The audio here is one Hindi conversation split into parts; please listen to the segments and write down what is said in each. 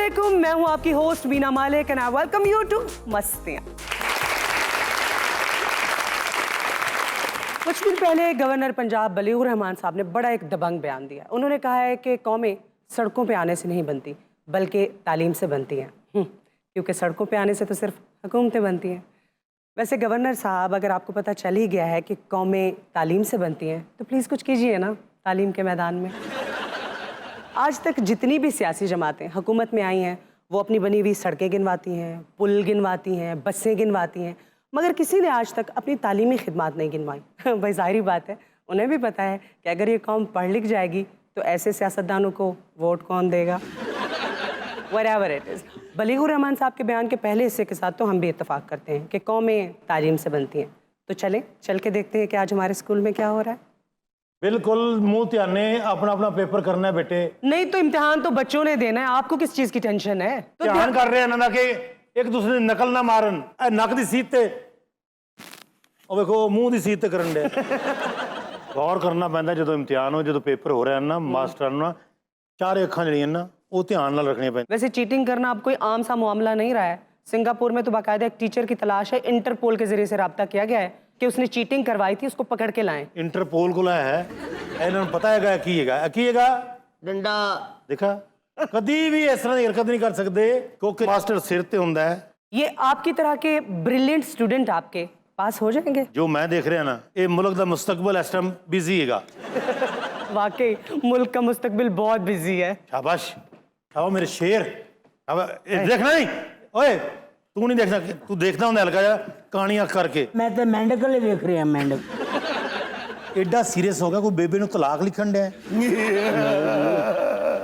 अस्सलामुअलैकुम, मैं हूं आपकी host Meena Malik and I welcome you to Mastiyaan. कुछ दिन पहले गवर्नर पंजाब बलीगुर रहमान साहब ने बड़ा एक दबंग बयान दिया। उन्होंने कहा है कि कौमें सड़कों पे आने से नहीं बनती बल्कि तालीम से बनती हैं। क्योंकि सड़कों पे आने से तो सिर्फ हुकूमतें बनती हैं। वैसे गवर्नर साहब, अगर आपको पता चल ही गया है कि कौमें तालीम से बनती हैं तो प्लीज़ कुछ कीजिए ना तालीम के मैदान में। आज तक जितनी भी सियासी जमातें हुकूमत में आई हैं वो अपनी बनी हुई सड़कें गिनवाती हैं, पुल गिनवाती हैं, बसें गिनवाती हैं, मगर किसी ने आज तक अपनी तालीमी खिदमात नहीं गिनवाई। भाई ज़ाहिरी बात है, उन्हें भी पता है कि अगर ये कौम पढ़ लिख जाएगी तो ऐसे सियासतदानों को वोट कौन देगा। Whatever it is, Baligur Rahman साहब के बयान के पहले हिस्से के साथ तो हम भी इत्तेफाक करते हैं कि कौमें तालीम से बनती हैं। तो चल के देखते हैं कि आज हमारे स्कूल में क्या हो रहा है। बिल्कुल, मुंह ध्याने अपना अपना पेपर करना है बेटे। नहीं तो इम्तिहान तो बच्चों ने देना है, आपको किस चीज की टेंशन है? तो ध्यान कर रहे हैं ना कि एक दूसरे की नकल ना मारन। नक दी सीट ते ਉਹ ਵੇਖੋ ਮੂੰਹ ਦੀ ਸੀਟ ਤੇ ਕਰਨ ਦੇ। ਗੌਰ ਕਰਨਾ ਪੈਂਦਾ ਜਦੋਂ ਇਮਤਿਹਾਨ ਹੋ, ਜਦੋਂ पेपर हो रहे हैं ना, मास्टर ना चार ਅੱਖਾਂ ਜਿਹੜੀਆਂ ना वो ध्यान नाल रखनी पैंदी। वैसे चीटिंग करना अब कोई आम सा मामला नहीं रहा है। सिंगापुर में तो बाकायदा एक टीचर की तलाश है, इंटरपोल के जरिए से रब्ता किया गया है कि उसने चीटिंग करवाई थी, उसको पकड़ के लाएं। इंटरपोल को लाया है, इन्होंने पता है की है डंडा। देखा कभी भी इस तरह की हरकत नहीं कर सकते क्योंकि मास्टर सिर ते हुंदा है। ये आपकी तरह के ब्रिलियंट स्टूडेंट आपके पास हो जाएंगे। जो मैं देख रहा ना, ये मुल्क का मुस्तकबिल इस टाइम बिजी हैगा। वाकई मुल्क का मुस्तकबिल बहुत बिजी है। शाबाश, शाबाश मेरे शेर। देखना नहीं, ओए तू नहीं देखना, तू देखना होंगे हल्का जा कहानियां करके। मैं तो मेंढक ले देख रहा मेंढक। एडा सीरियस हो गया कोई बेबे नु तलाक लिखन दे।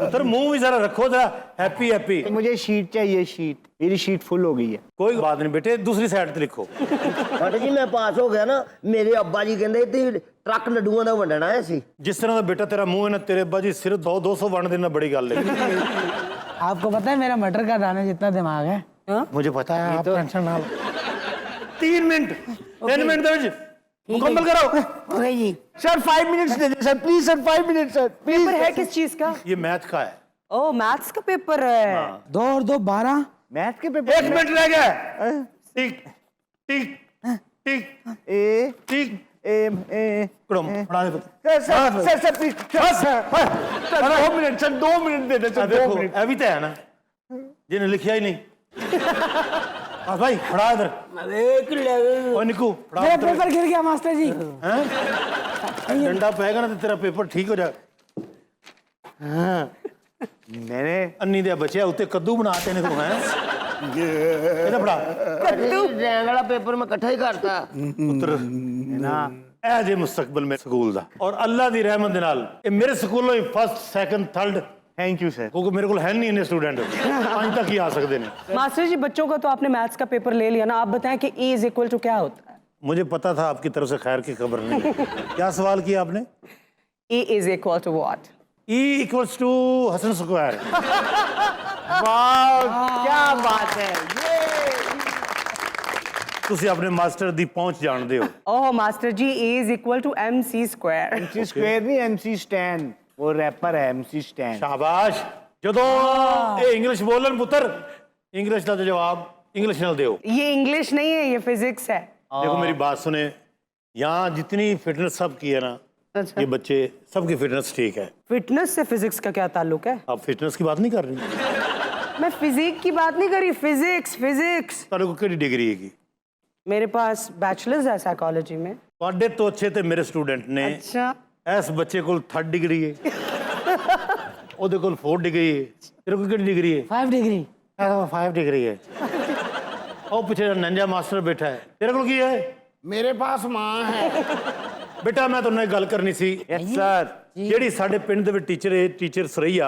उधर मुंह भी जरा रखो, जरा हैप्पी हैप्पी। मुझे शीट चाहिए, शीट मेरी शीट फुल हो गई है। कोई बात नहीं बेटे, दूसरी साइड पे लिखो। बट जी मैं पास हो गया ना, मेरे अब्बा जी कहते थे ट्रक लड्डूआं दा वंडना है सी। जिस तरह का बेटा तेरा मुंह है ना, तेरे अब्बा जी सिर्फ 200 वंड देना बड़ी गल है। आपको पता है मेरा मटर का दाना जितना दिमाग है। मुझे पता है, आप टेंशन ना लो। 3 मिनट 3 मिनट दे विच मुकम्मल करो। ओके जी सर, 5 मिनट्स दे दे sir, please sir, 5 minute sir, please. Paper है किस चीज का? ये मैथ का है। ओ, मैथ्स का पेपर है। 2 और 2 12 मैथ के पेपर। 1 मिनट रह गया। टिक टिक टिक ए टिक ए कड़म पढ़ा दे। Sir please sir 2 minute sir, 2 minute दे दे सर, 2 देखो मिनट। अभी तो है ना जिन्हें लिखा ही नहीं। हाँ भाई पढ़ा इधर। एक ले ओए निकू पढ़ा मेरा इधर। पेपर गिर गया मास्टर जी। हैं? डंडा पाएगा ना तो तेरा पेपर ठीक हो जाएगा। हाँ मैंने अन्नी दे बच्चे उत्ते कद्दू बनाते ने तो हैं। इधर पढ़ा रैंग वाला पेपर मैं इकट्ठा ही करता। पुत्र ना ए जे मुस्तकबिल में स्कूल दा और अल्लाह दी रहमत दे नाल ए मेरे स्कूलों ही first second third. Thank you sir. क्योंकि मेरे को है नहीं इन्ने स्टूडेंट आज तक ही आ सकते ने। मास्टर जी, बच्चों का तो आपने मैथ्स का पेपर ले लिया ना, आप बताएं कि E इज इक्वल टू क्या होता है? मुझे पता था आपकी तरफ से खैर की खबर नहीं। क्या सवाल किया आपने? E is equal to what? E equals to Hasan square. वाह क्या बात है। तुसी अपने मास्टर दी पहुंच जानते हो। Oh master ji, E is equal to MC square. MC square नहीं, MC स्टैन, वो रैपर है MC स्टैन। शाबाश। जदों ए इंग्लिश बोलन पुत्र, इंग्लिश का जवाब इंग्लिश नाल दियो। ये इंग्लिश नहीं है, ये फिजिक्स है। देखो मेरी बात सुने, यहाँ जितनी फिटनेस सब की है ना, अच्छा, ये बच्चे सबकी फिटनेस ठीक है। फिटनेस से फिजिक्स का क्या ताल्लुक है? आप फिटनेस की बात नहीं कर रही? मैं फिजिक की बात नहीं करी, फिजिक्स फिजिक्स। तारे को केड़ी डिग्री है? मेरे पास बैचलर्स है साइकोलॉजी में। ਤੁਹਾਡੇ तो अच्छे थे मेरे स्टूडेंट ने। अच्छा, इस बच्चे को 3rd डिग्री है, ਉਹਦੇ ਕੋਲ 4th डिग्री है, तेरे को कितनी डिग्री है? 5 डिग्री। 5 डिग्री है। और पीछे नंजा मास्टर बैठा है, तेरे को की है? मेरे पास माँ है। बेटा मैं तुमने गल करनी सी। Yes sir. ਜਿਹੜੀ ਸਾਡੇ ਪਿੰਡ ਦੇ ਵਿੱਚ ਟੀਚਰ ਹੈ, ਟੀਚਰ ਸਰਈਆ,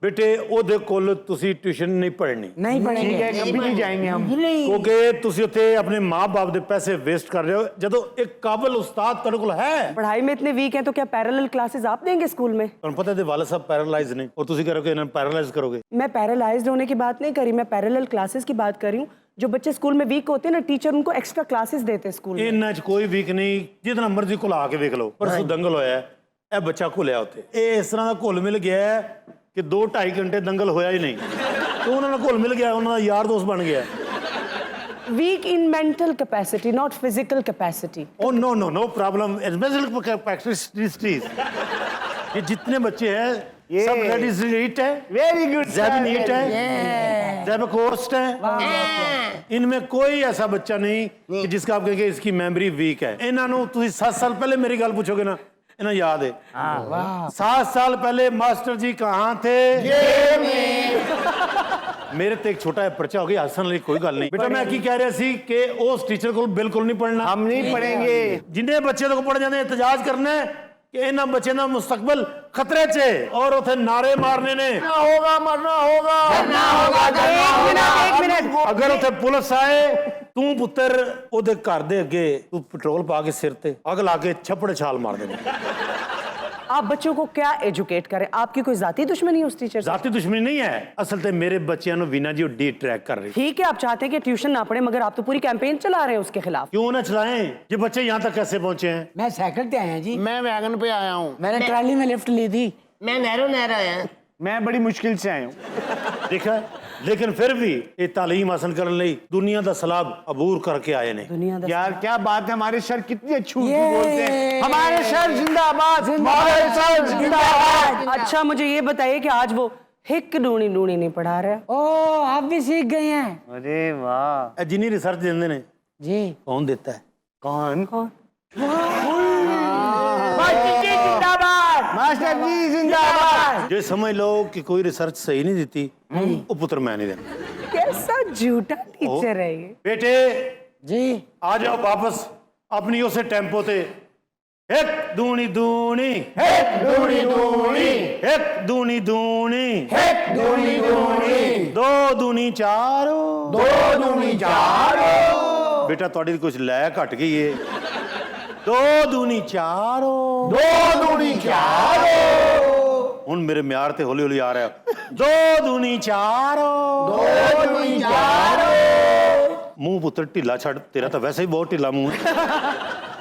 बेटे ਉਹਦੇ ਕੋਲ ਤੁਸੀਂ ਟਿਊਸ਼ਨ ਨਹੀਂ ਪੜ੍ਹਨੀ नहीं पढ़ेंगे, ठीक है, कभी नहीं जाएंगे हम। ਕਿਉਂਕਿ ਤੁਸੀਂ ਉੱਥੇ ਆਪਣੇ ਮਾਂ-ਬਾਪ ਦੇ ਪੈਸੇ ਵੇਸਟ ਕਰ ਰਹੇ ਹੋ ਜਦੋਂ ਇੱਕ ਕਾਬਲ ਉਸਤਾਦ ਤੁਹਾਡੇ ਕੋਲ ਹੈ। पढ़ाई में इतने वीक हैं तो क्या पैरेलल क्लासेस आप देंगे स्कूल में? ਤੁਹਾਨੂੰ ਪਤਾ ਹੈ ਵਾਲਾ ਸਾਹਿਬ ਪੈਰਾਲਾइज ਨੇ और ਤੁਸੀਂ करोगे ਇਹਨਾਂ पैरालाइज करोगे। मैं पैरालाइज्ड होने की बात नहीं करी, मैं पैरेलल क्लासेस की बात कर रही हूँ। जो बच्चे स्कूल में वीक होते हैं ना, टीचर उनको एक्स्ट्रा क्लासेस देते हैं स्कूल में। ਇਹਨਾਂ 'ਚ ਕੋਈ ਵੀਕ ਨਹੀਂ, ਜਿतना ਮਰਜ਼ੀ ਘੁਲਾ ਕੇ ਵੇਖ ਲਓ। ਪਰਸੋਂ ਦੰਗਲ ਹੋਇਆ, ਇਹ ਬੱਚਾ ਘੁਲਿਆ ਉੱਥੇ, ਇਹ ਇਸ ਤਰ੍ਹਾਂ ਦਾ ਘੁਲ ਮਿਲ ਗਿਆ ਕਿ 2-2.5 ਘੰਟੇ ਦੰਗਲ ਹੋਇਆ ਹੀ ਨਹੀਂ ਤੇ ਉਹਨਾਂ ਨਾਲ ਘੁਲ ਮਿਲ ਗਿਆ, ਉਹਨਾਂ ਦਾ ਯਾਰ ਦੋਸਤ ਬਣ ਗਿਆ। Weak in mental capacity, not physical capacity. Oh no no no problem, mental capacity. ये जितने बच्चे हैं ये सब रेडिट है, वेरी गुड ज़ैबनीट है, ज़ैबकोस्ट है। इनमें कोई ऐसा बच्चा नहीं कि जिसका आप कहेंगे इसकी मेमोरी वीक है। इन्होंने तुम 7 साल पहले मेरी गल पूछोगे ना, इन्हें याद है। 7 साल पहले मास्टर जी कहाँ थे? मेरे ते एक छोटा पर्चा हो गया, हसन वाली कोई गल नहीं। बेटा मैं की कह रहा सी कि उस टीचर को बिल्कुल नहीं पढ़ना। हम नहीं पढ़ेंगे। जिन्हें बच्चे तो पढ़ जाते एहतजाज करना है कि इन्होंने बच्चे का मुस्तकबल खतरे च है और उसे नारे मारने ने मरना होगा, मरना होगा, मरना होगा। एक मिनट। अगर उसे पुलिस आए, तू पुत्र ओदे घर दे अगे तू पेट्रोल पा के सिर ते अग ला के छपड़े छाल मार देने। आप बच्चों को क्या एजुकेट करें? आपकी कोई जाती दुश्मनी उस टीचर से? जाती दुश्मनी नहीं है, असल ते मेरे बच्चों को वीना जी डी ट्रैक कर रही। ठीक है, आप चाहते हैं कि ट्यूशन ना पढ़े, मगर आप तो पूरी कैंपेन चला रहे हैं उसके खिलाफ। क्यों ना चलाएं? ये बच्चे यहाँ तक कैसे पहुंचे हैं? मैं साइकिल पे आया जी। मैं वैगन पे आया हूँ। मैंने ट्राली में लिफ्ट ली थी। मैं नहरों आया। मैं बड़ी मुश्किल से आया हूँ। देखा, लेकिन फिर भी ये तालीम हासिल करने लई दुनिया का सलाब अबूर करके आए ने। दुनिया दा यार क्या बात है, हमारे सर कितनी अच्छी उर्दू बोलते हैं। हमारे सर जिंदाबाद, हमारे सर जिंदाबाद। अच्छा मुझे ये बताइए कि आज वो हिक डूनी डूनी नहीं पढ़ा रहा है? ओ आप भी सीख गए हैं अरे वाह। जिन्नी रिसर्च देंदे ने जी। कौन देता है? कौन? जिंदाबाद। मास्टर जी जिंदाबाद। जो समझ लो कि कोई रिसर्च सही नहीं देती, वो पुत्र मैं नहीं देना। कैसा झूठा टीचर है ये। बेटे जी। आ जाओ वापस अपनी उसे टेम्पो ते। एक दूनी दूनी, एक दूनी दूनी, एक दूनी दूनी, एक दूनी दूनी, दो दूनी चारो, दो दूनी चारो। बेटा थोड़ी कुछ लै घट गई है। दो दूनी चारो, दो दूनी चारो। हुन मेरे म्यार ते हौली हौली आ रहा है। दो दूनी चारो, दो दूनी चारो। मुंह पुत्र ढिला छड़, तेरा तो वैसे ही बहुत ढिला मुंह है।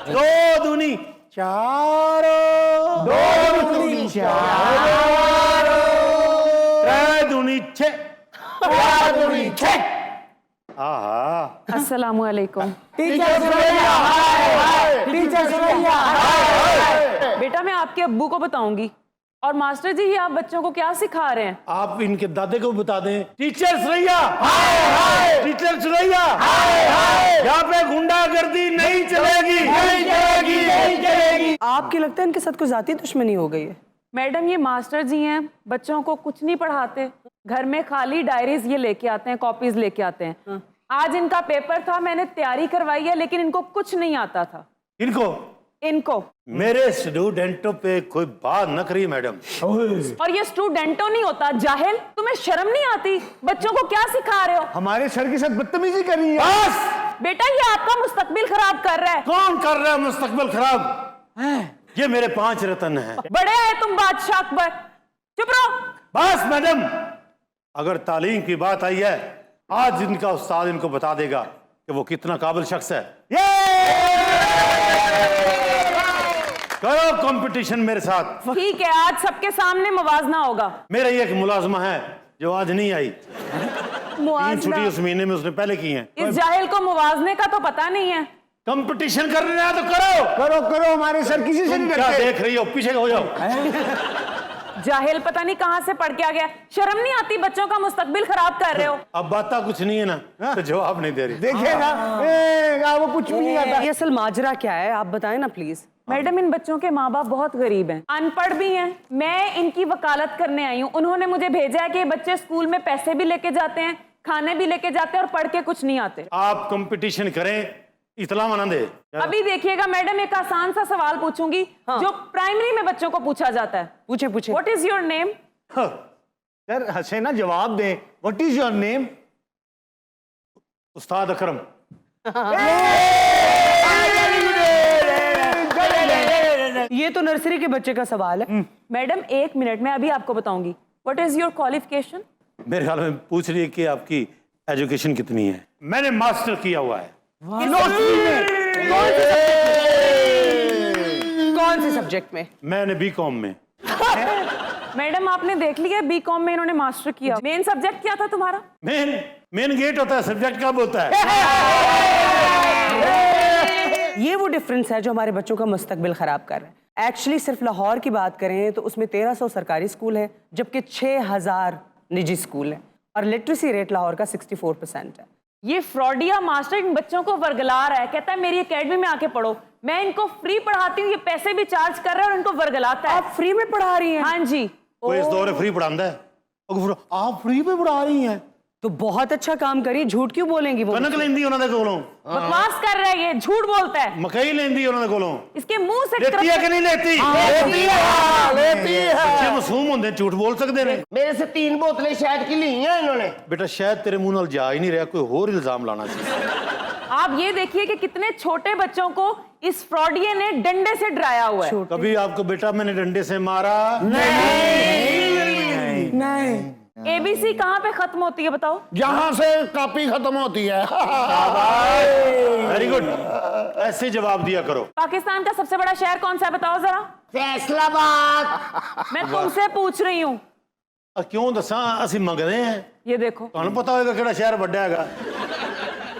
दो दूनी चारो, दो दूनी चारो। त्रै दूनी छे, चार दूनी छह। आहा अस्सलामुअलैकुम। टीचर सुरैया हाय हाय। टीचर सुरैया हाय। बेटा मैं आपके अब्बू को बताऊंगी। और मास्टर जी ये आप बच्चों को क्या सिखा रहे हैं? आप इनके दादे को बता दें। टीचर सुरैया हाय हाय, टीचर सुरैया हाय हाय। यहाँ पे गुंडागर्दी नहीं चलेगी, नहीं चलेगी, नहीं चलेगी। आपके लगता है इनके साथ कोई जाती दुश्मनी हो गई है? मैडम ये मास्टर जी हैं, बच्चों को कुछ नहीं पढ़ाते, घर में खाली डायरीज ये लेके आते हैं, कॉपीज लेके आते हैं। आज इनका पेपर था, मैंने तैयारी करवाई है, लेकिन इनको कुछ नहीं आता था। इनको मेरे स्टूडेंटों पे कोई बात न करिए मैडम। और ये स्टूडेंटों नहीं होता, जाहिल। तुम्हें शर्म नहीं आती? बच्चों को क्या सिखा रहे हो? हमारे सर के साथ बदतमीजी कर रही है। बस बेटा ये आपका मुस्तकबिल खराब कर रहा है। कौन कर रहा है मुस्तकबिल खराब? ये मेरे 5 रतन हैं। बड़े आए तुम बादशाह अकबर। चुप रहो। बस मैडम, अगर तालीम की बात आई है, आज इनका उस्ताद इनको बता देगा कि वो कितना काबिल शख्स है। करो कंपटीशन मेरे साथ। ठीक है, आज सबके सामने मुवाजना होगा। मेरा ये एक मुलाजमा है जो आज नहीं आई। 3 छुट्टी उस महीने में उसने पहले की हैं। इस जाहिल को मुवाजने का तो पता नहीं है। कंपटीशन कर रहे हैं तो करो। करो करो, हमारे सर किसी से तुम नहीं क्या डरते। देख रही हो? पीछे हो जाओ। जाहिल पता नहीं कहां से पढ़ के आ गया। शर्म नहीं आती? बच्चों का मुस्तकबिल खराब कर रहे हो। अब बात कुछ नहीं है ना, तो जवाब नहीं दे रही। देखे ना, वो कुछ भी नहीं आता। ये असल माजरा क्या है आप बताएं ना प्लीज। मैडम इन बच्चों के माँ बाप बहुत गरीब हैं, अनपढ़ भी हैं। मैं इनकी वकालत करने आई हूँ। उन्होंने मुझे भेजा है कि ये बच्चे स्कूल में पैसे भी लेके जाते हैं, खाने भी लेके जाते हैं और पढ़ के कुछ नहीं आते। आप कंपटीशन करें, इतला मना दे। अभी देखिएगा मैडम, एक आसान सा सवाल पूछूंगी जो प्राइमरी में बच्चों को पूछा जाता है। पूछे पूछे। What is your name? Sir हंसे ना, जवाब दें। What is your name? उस्ताद अकरम। ये तो नर्सरी के बच्चे का सवाल है। मैडम 1 मिनट में अभी आपको बताऊंगी। What is your qualification? मेरे ख्याल में पूछ रही है कि आपकी एजुकेशन कितनी है। मैंने मास्टर किया हुआ है। कौन से सब्जेक्ट में? मैंने बीकॉम में। मैडम आपने देख लिया बीकॉम में इन्होंने मास्टर किया, मेन सब्जेक्ट क्या था तुम्हारा? मेन गेट होता है, सब्जेक्ट कब होता है? ये वो डिफरेंस है जो हमारे बच्चों का मुस्तकबिल खराब कर रहा है। एक्चुअली सिर्फ लाहौर की बात करें तो उसमें 1300 सरकारी स्कूल है, जबकि 6000 निजी स्कूल है, और लिटरेसी रेट लाहौर का 64% है। ये फ्रॉडिया मास्टर इन बच्चों को वर्गला रहा है, कहता है मेरी एकेडमी में आके पढ़ो, मैं इनको फ्री पढ़ाती हूँ, ये पैसे भी चार्ज कर रहा है और इनको वर्गलाता है। आप फ्री में पढ़ा रही हैं? हाँ जी। कोई इस दौर में फ्री पढ़ाता है? आप फ्री में पढ़ा रही हैं? तो बहुत अच्छा काम करिए, झूठ क्यों बोलेंगी वो? कनक लेंदी उन्होंने कोलों, बकवास कर रहा है ये, झूठ बोलता है। मकई लेंदी उन्होंने कोलों। इसके मुंह से लेती है कि नहीं लेती? लेती है। बच्चे मासूम होंगे, झूठ बोल सकते हैं। मेरे से 3 बोतलें शहद की ली हैं इन्होंने। बेटा शायद तेरे मुंह नाल जा ही नहीं रहा, कोई और इल्जाम लाना चाहिए। आप ये देखिए कि कितने छोटे बच्चों को इस फ्रॉडिये ने डंडे से डराया हुआ है। कभी आपको बेटा मैंने डंडे से मारा? नहीं। एबीसी कहाँ पे खत्म होती है बताओ? जहां से कॉपी खत्म होती है। वेरी गुड, ऐसे जवाब दिया करो। पाकिस्तान का सबसे बड़ा शहर कौन सा है बताओ जरा? फैसलाबाद। मैं तुमसे पूछ रही हूँ। क्यों दसा असि मंगते हैं, ये देखो, तुहानू पता होगा केड़ा शहर बड़ा हैगा।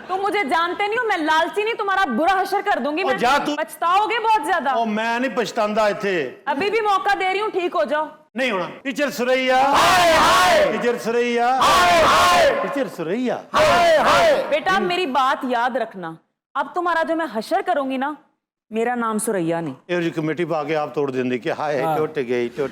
तुम मुझे जानते नहीं हो, मैं लालची नहीं, तुम्हारा बुरा हशर कर दूंगी। मैं जा तू। पछताओगे बहुत ज्यादा। ओ मैं नहीं पछतांदा इत्थे, अभी भी मौका दे रही हूँ, ठीक हो जाओ। नहीं होना। Teacher Suraiya, teacher Suraiya, teacher Suraiya. बेटा मेरी बात याद रखना, अब तुम्हारा जो मैं हशर करूंगी ना, मेरा नाम सुरैया नहीं। ਇਹ ਜੀ कमेटी पा के आप तोड़ देंगे कि हाय टूट गई टूट।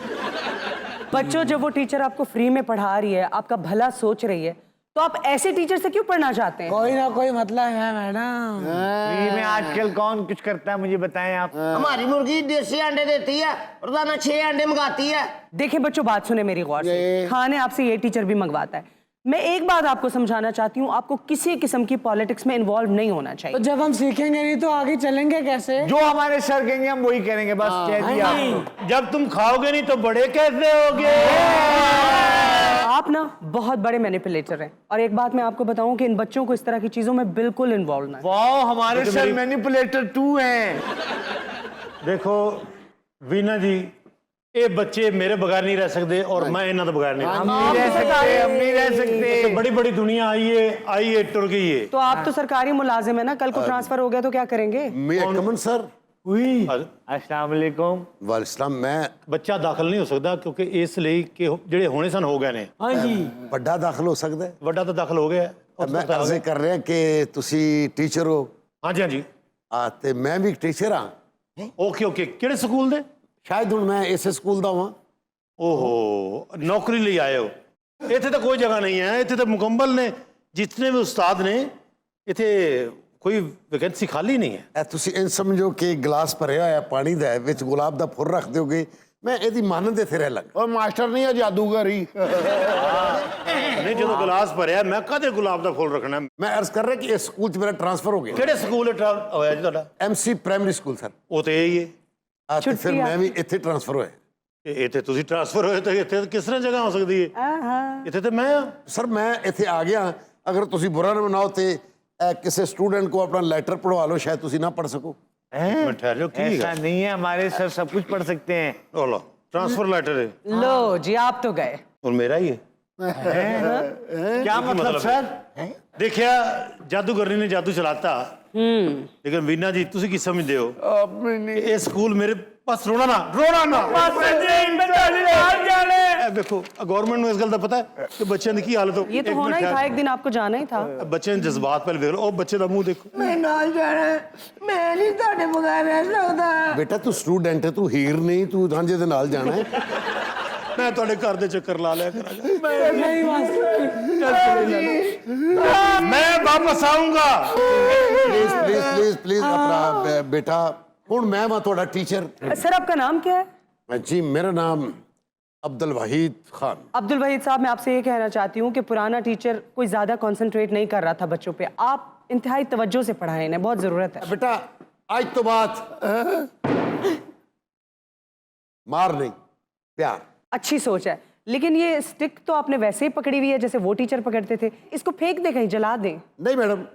बच्चों, जब वो टीचर आपको फ्री में पढ़ा रही है, आपका भला सोच रही है, तो आप ऐसे टीचर से क्यों पढ़ना चाहते हैं? कोई ना कोई मतलब है मैडम। फ्री में आजकल कौन कुछ करता है, मुझे बताएं आप। हमारी मुर्गी देसी अंडे देती है, रोजाना 6 अंडे मंगाती है। देखिए बच्चों, बात सुने मेरी गौर से। खाने आपसे ये टीचर भी मंगवाता है। मैं एक बात आपको समझाना चाहती हूँ, आपको किसी किस्म की पॉलिटिक्स में इन्वॉल्व नहीं होना तो चाहिए। जब हम सीखेंगे नहीं तो आगे चलेंगे कैसे? जो हमारे सर कहेंगे हम वही करेंगे, बस कह दिया आपको। जब तुम खाओगे नहीं तो बड़े कैसे होगे? आप ना बहुत बड़े मैनिपुलेटर हैं, और एक बात मैं आपको बताऊं कि इन बच्चों को इस तरह की चीजों में बिल्कुल इन्वॉल्व ना। वाह, हमारे सर मैनिपुलेटर 2 हैं। देखो वीना जी, ये बच्चे मेरे बगैर नहीं रह सकते और मैं इन्हों के बगैर नहीं हम नहीं रह सकते, हम नहीं रह सकते। बड़ी बड़ी दुनिया आई है टुर गई है। तो आप तो सरकारी मुलाजिम है ना, कल को ट्रांसफर हो गया तो क्या करेंगे? मैं कमन सर। अस्सलाम वालेकुम। वालेकुम। मैं बच्चा दाखिल नहीं हो सकता क्योंकि इसलिए कि ਜਿਹੜੇ ਹੋਣੇ ਸਨ ਹੋ ਗਏ ਨੇ। हाँ जी। ਵੱਡਾ ਦਾਖਲ ਹੋ ਸਕਦਾ ਹੈ। ਵੱਡਾ ਤਾਂ ਦਾਖਲ ਹੋ ਗਿਆ। ਮੈਂ ਅਰਜ਼ੇ ਕਰ ਰਿਹਾ ਕਿ ਤੁਸੀਂ ਟੀਚਰ ਹੋ। ਹਾਂਜੀ ਹਾਂਜੀ। ਤੇ ਮੈਂ ਵੀ ਇੱਕ ਟੀਚਰ ਹਾਂ। ਓਕੇ ਓਕੇ, ਕਿਹੜੇ ਸਕੂਲ ਦੇ? ਸ਼ਾਇਦ ਹੁਣ ਮੈਂ ਇਸੇ ਸਕੂਲ ਦਾ ਹਾਂ। ਓਹੋ, ਨੌਕਰੀ ਲਈ ਆਏ ਹੋ? ਇੱਥੇ ਤਾਂ ਕੋਈ ਜਗ੍ਹਾ ਨਹੀਂ ਹੈ, ਇੱਥੇ ਤਾਂ ਮੁਕੰਮਲ ਨੇ ਜਿਤਨੇ ਵੀ ਉਸਤਾਦ ਨੇ, ਇੱਥੇ ਕੋਈ ਵੈਕੈਂਸੀ ਖਾਲੀ ਨਹੀਂ ਹੈ। ਇਹ ਤੁਸੀਂ ਇੰਜ ਸਮਝੋ ਕਿ ਗਲਾਸ ਭਰਿਆ ਹੋਇਆ ਪਾਣੀ ਦਾ ਹੈ, ਵਿੱਚ ਗੁਲਾਬ ਦਾ ਫੁੱਲ ਰੱਖ ਦਿਓਗੇ, ਮੈਂ ਇਹਦੀ ਮਾਨੰਦ ਇੱਥੇ ਰਹਿ ਲਾਂਗਾ। और मास्टर नहीं है, जादूगर ही। ਨਹੀਂ ਜਦੋਂ ਗਲਾਸ ਭਰਿਆ ਮੈਂ ਕਦੇ ਗੁਲਾਬ ਦਾ ਫੁੱਲ ਰੱਖਣਾ। ਮੈਂ ਅਰਜ਼ ਕਰ ਰਿਹਾ ਕਿ ਇਸ ਸਕੂਲ 'ਚ ਮੇਰਾ ਟ੍ਰਾਂਸਫਰ ਹੋ ਗਿਆ। ਕਿਹੜੇ ਸਕੂਲ ਹੋਇਆ ਜੀ ਤੁਹਾਡਾ? MC primary school sir. ਉਹ ਤੇ ਇਹੀ ਹੈ। ਤੇ ਫਿਰ ਮੈਂ ਵੀ ਇੱਥੇ ਟ੍ਰਾਂਸਫਰ ਹੋਇਆ। ਇੱਥੇ ਤੁਸੀਂ ਟ੍ਰਾਂਸਫਰ ਹੋਏ ਤਾਂ ਇੱਥੇ ਕਿਸ ਤਰ੍ਹਾਂ ਜਗ੍ਹਾ ਹੋ ਸਕਦੀ ਹੈ? ਇੱਥੇ ਤੇ ਮੈਂ ਸਰ ਮੈਂ ਇੱਥੇ ਆ ਗਿਆ, ਅਗਰ ਤੁਸੀਂ ਬੁਰਾ ਨਾ ਮਨਾਓ ਤੇ ਕਿਸੇ स्टूडेंट को अपना लेटर पढ़वा लो, शायद तुसी ना पढ़ सको। मैं ठहर जाओ, ऐसा नहीं है, हमारे सर सब कुछ पढ़ सकते हैं। लो ट्रांसफर लेटर है लो जी, आप तो गए। और मेरा ही है। क्या मतलब सर? देखिया जादूगरनी ने जादू चलाता, लेकिन वीना जी तुसी की समझदे हो? ये स्कूल मेरे पास रोना ना देखो गवर्नमेंट ਨੂੰ ਇਸ ਗੱਲ ਦਾ ਪਤਾ ਹੈ ਕਿ ਬੱਚਿਆਂ ਦੀ ਕੀ ਹਾਲਤ ਹੋ। ये तो होना ही था, एक दिन आपको जाना ही था। ਬੱਚੇ ਦੇ ਜਜ਼ਬਾਤ ਪਹਿਲੇ ਵੇਖ ਲਓ, ਉਹ ਬੱਚੇ ਦਾ ਮੂੰਹ ਦੇਖੋ। मैं नाल जाना, मैं नहीं ਤੁਹਾਡੇ ਬਗੈਰ ਰਹਿ ਸਕਦਾ। बेटा तू स्टूडेंट है, तू हीर नहीं, तू रांझे ਦੇ ਨਾਲ ਜਾਣਾ ਹੈ। ਮੈਂ ਤੁਹਾਡੇ ਘਰ ਦੇ ਚੱਕਰ ਲਾ ਲਿਆ ਕਰਾਂਗਾ। नहीं मास्टर। मैं वापस आऊंगा। प्लीज प्लीज प्लीज प्लीज अपना बेटा, ਹੁਣ ਮੈਂ ਵਾ ਤੁਹਾਡਾ ਟੀਚਰ। सर आपका नाम क्या है? जी मेरा नाम अब्दुल वहीद खान। अब्दुल वहीद साहब, मैं आपसे ये कहना चाहती हूँ कि पुराना टीचर कोई ज़्यादा कंसंट्रेट नहीं कर रहा था बच्चों पे, आप इंतहाई तवज्जो से पढ़ाएं, इन्हें बहुत ज़रूरत है। बेटा आज तो बात मार नहीं, प्यार। अच्छी सोच है, लेकिन ये स्टिक तो आपने वैसे ही पकड़ी हुई है जैसे वो टीचर पकड़ते थे, इसको फेंक दे, कहीं जला दें। नहीं मैडम,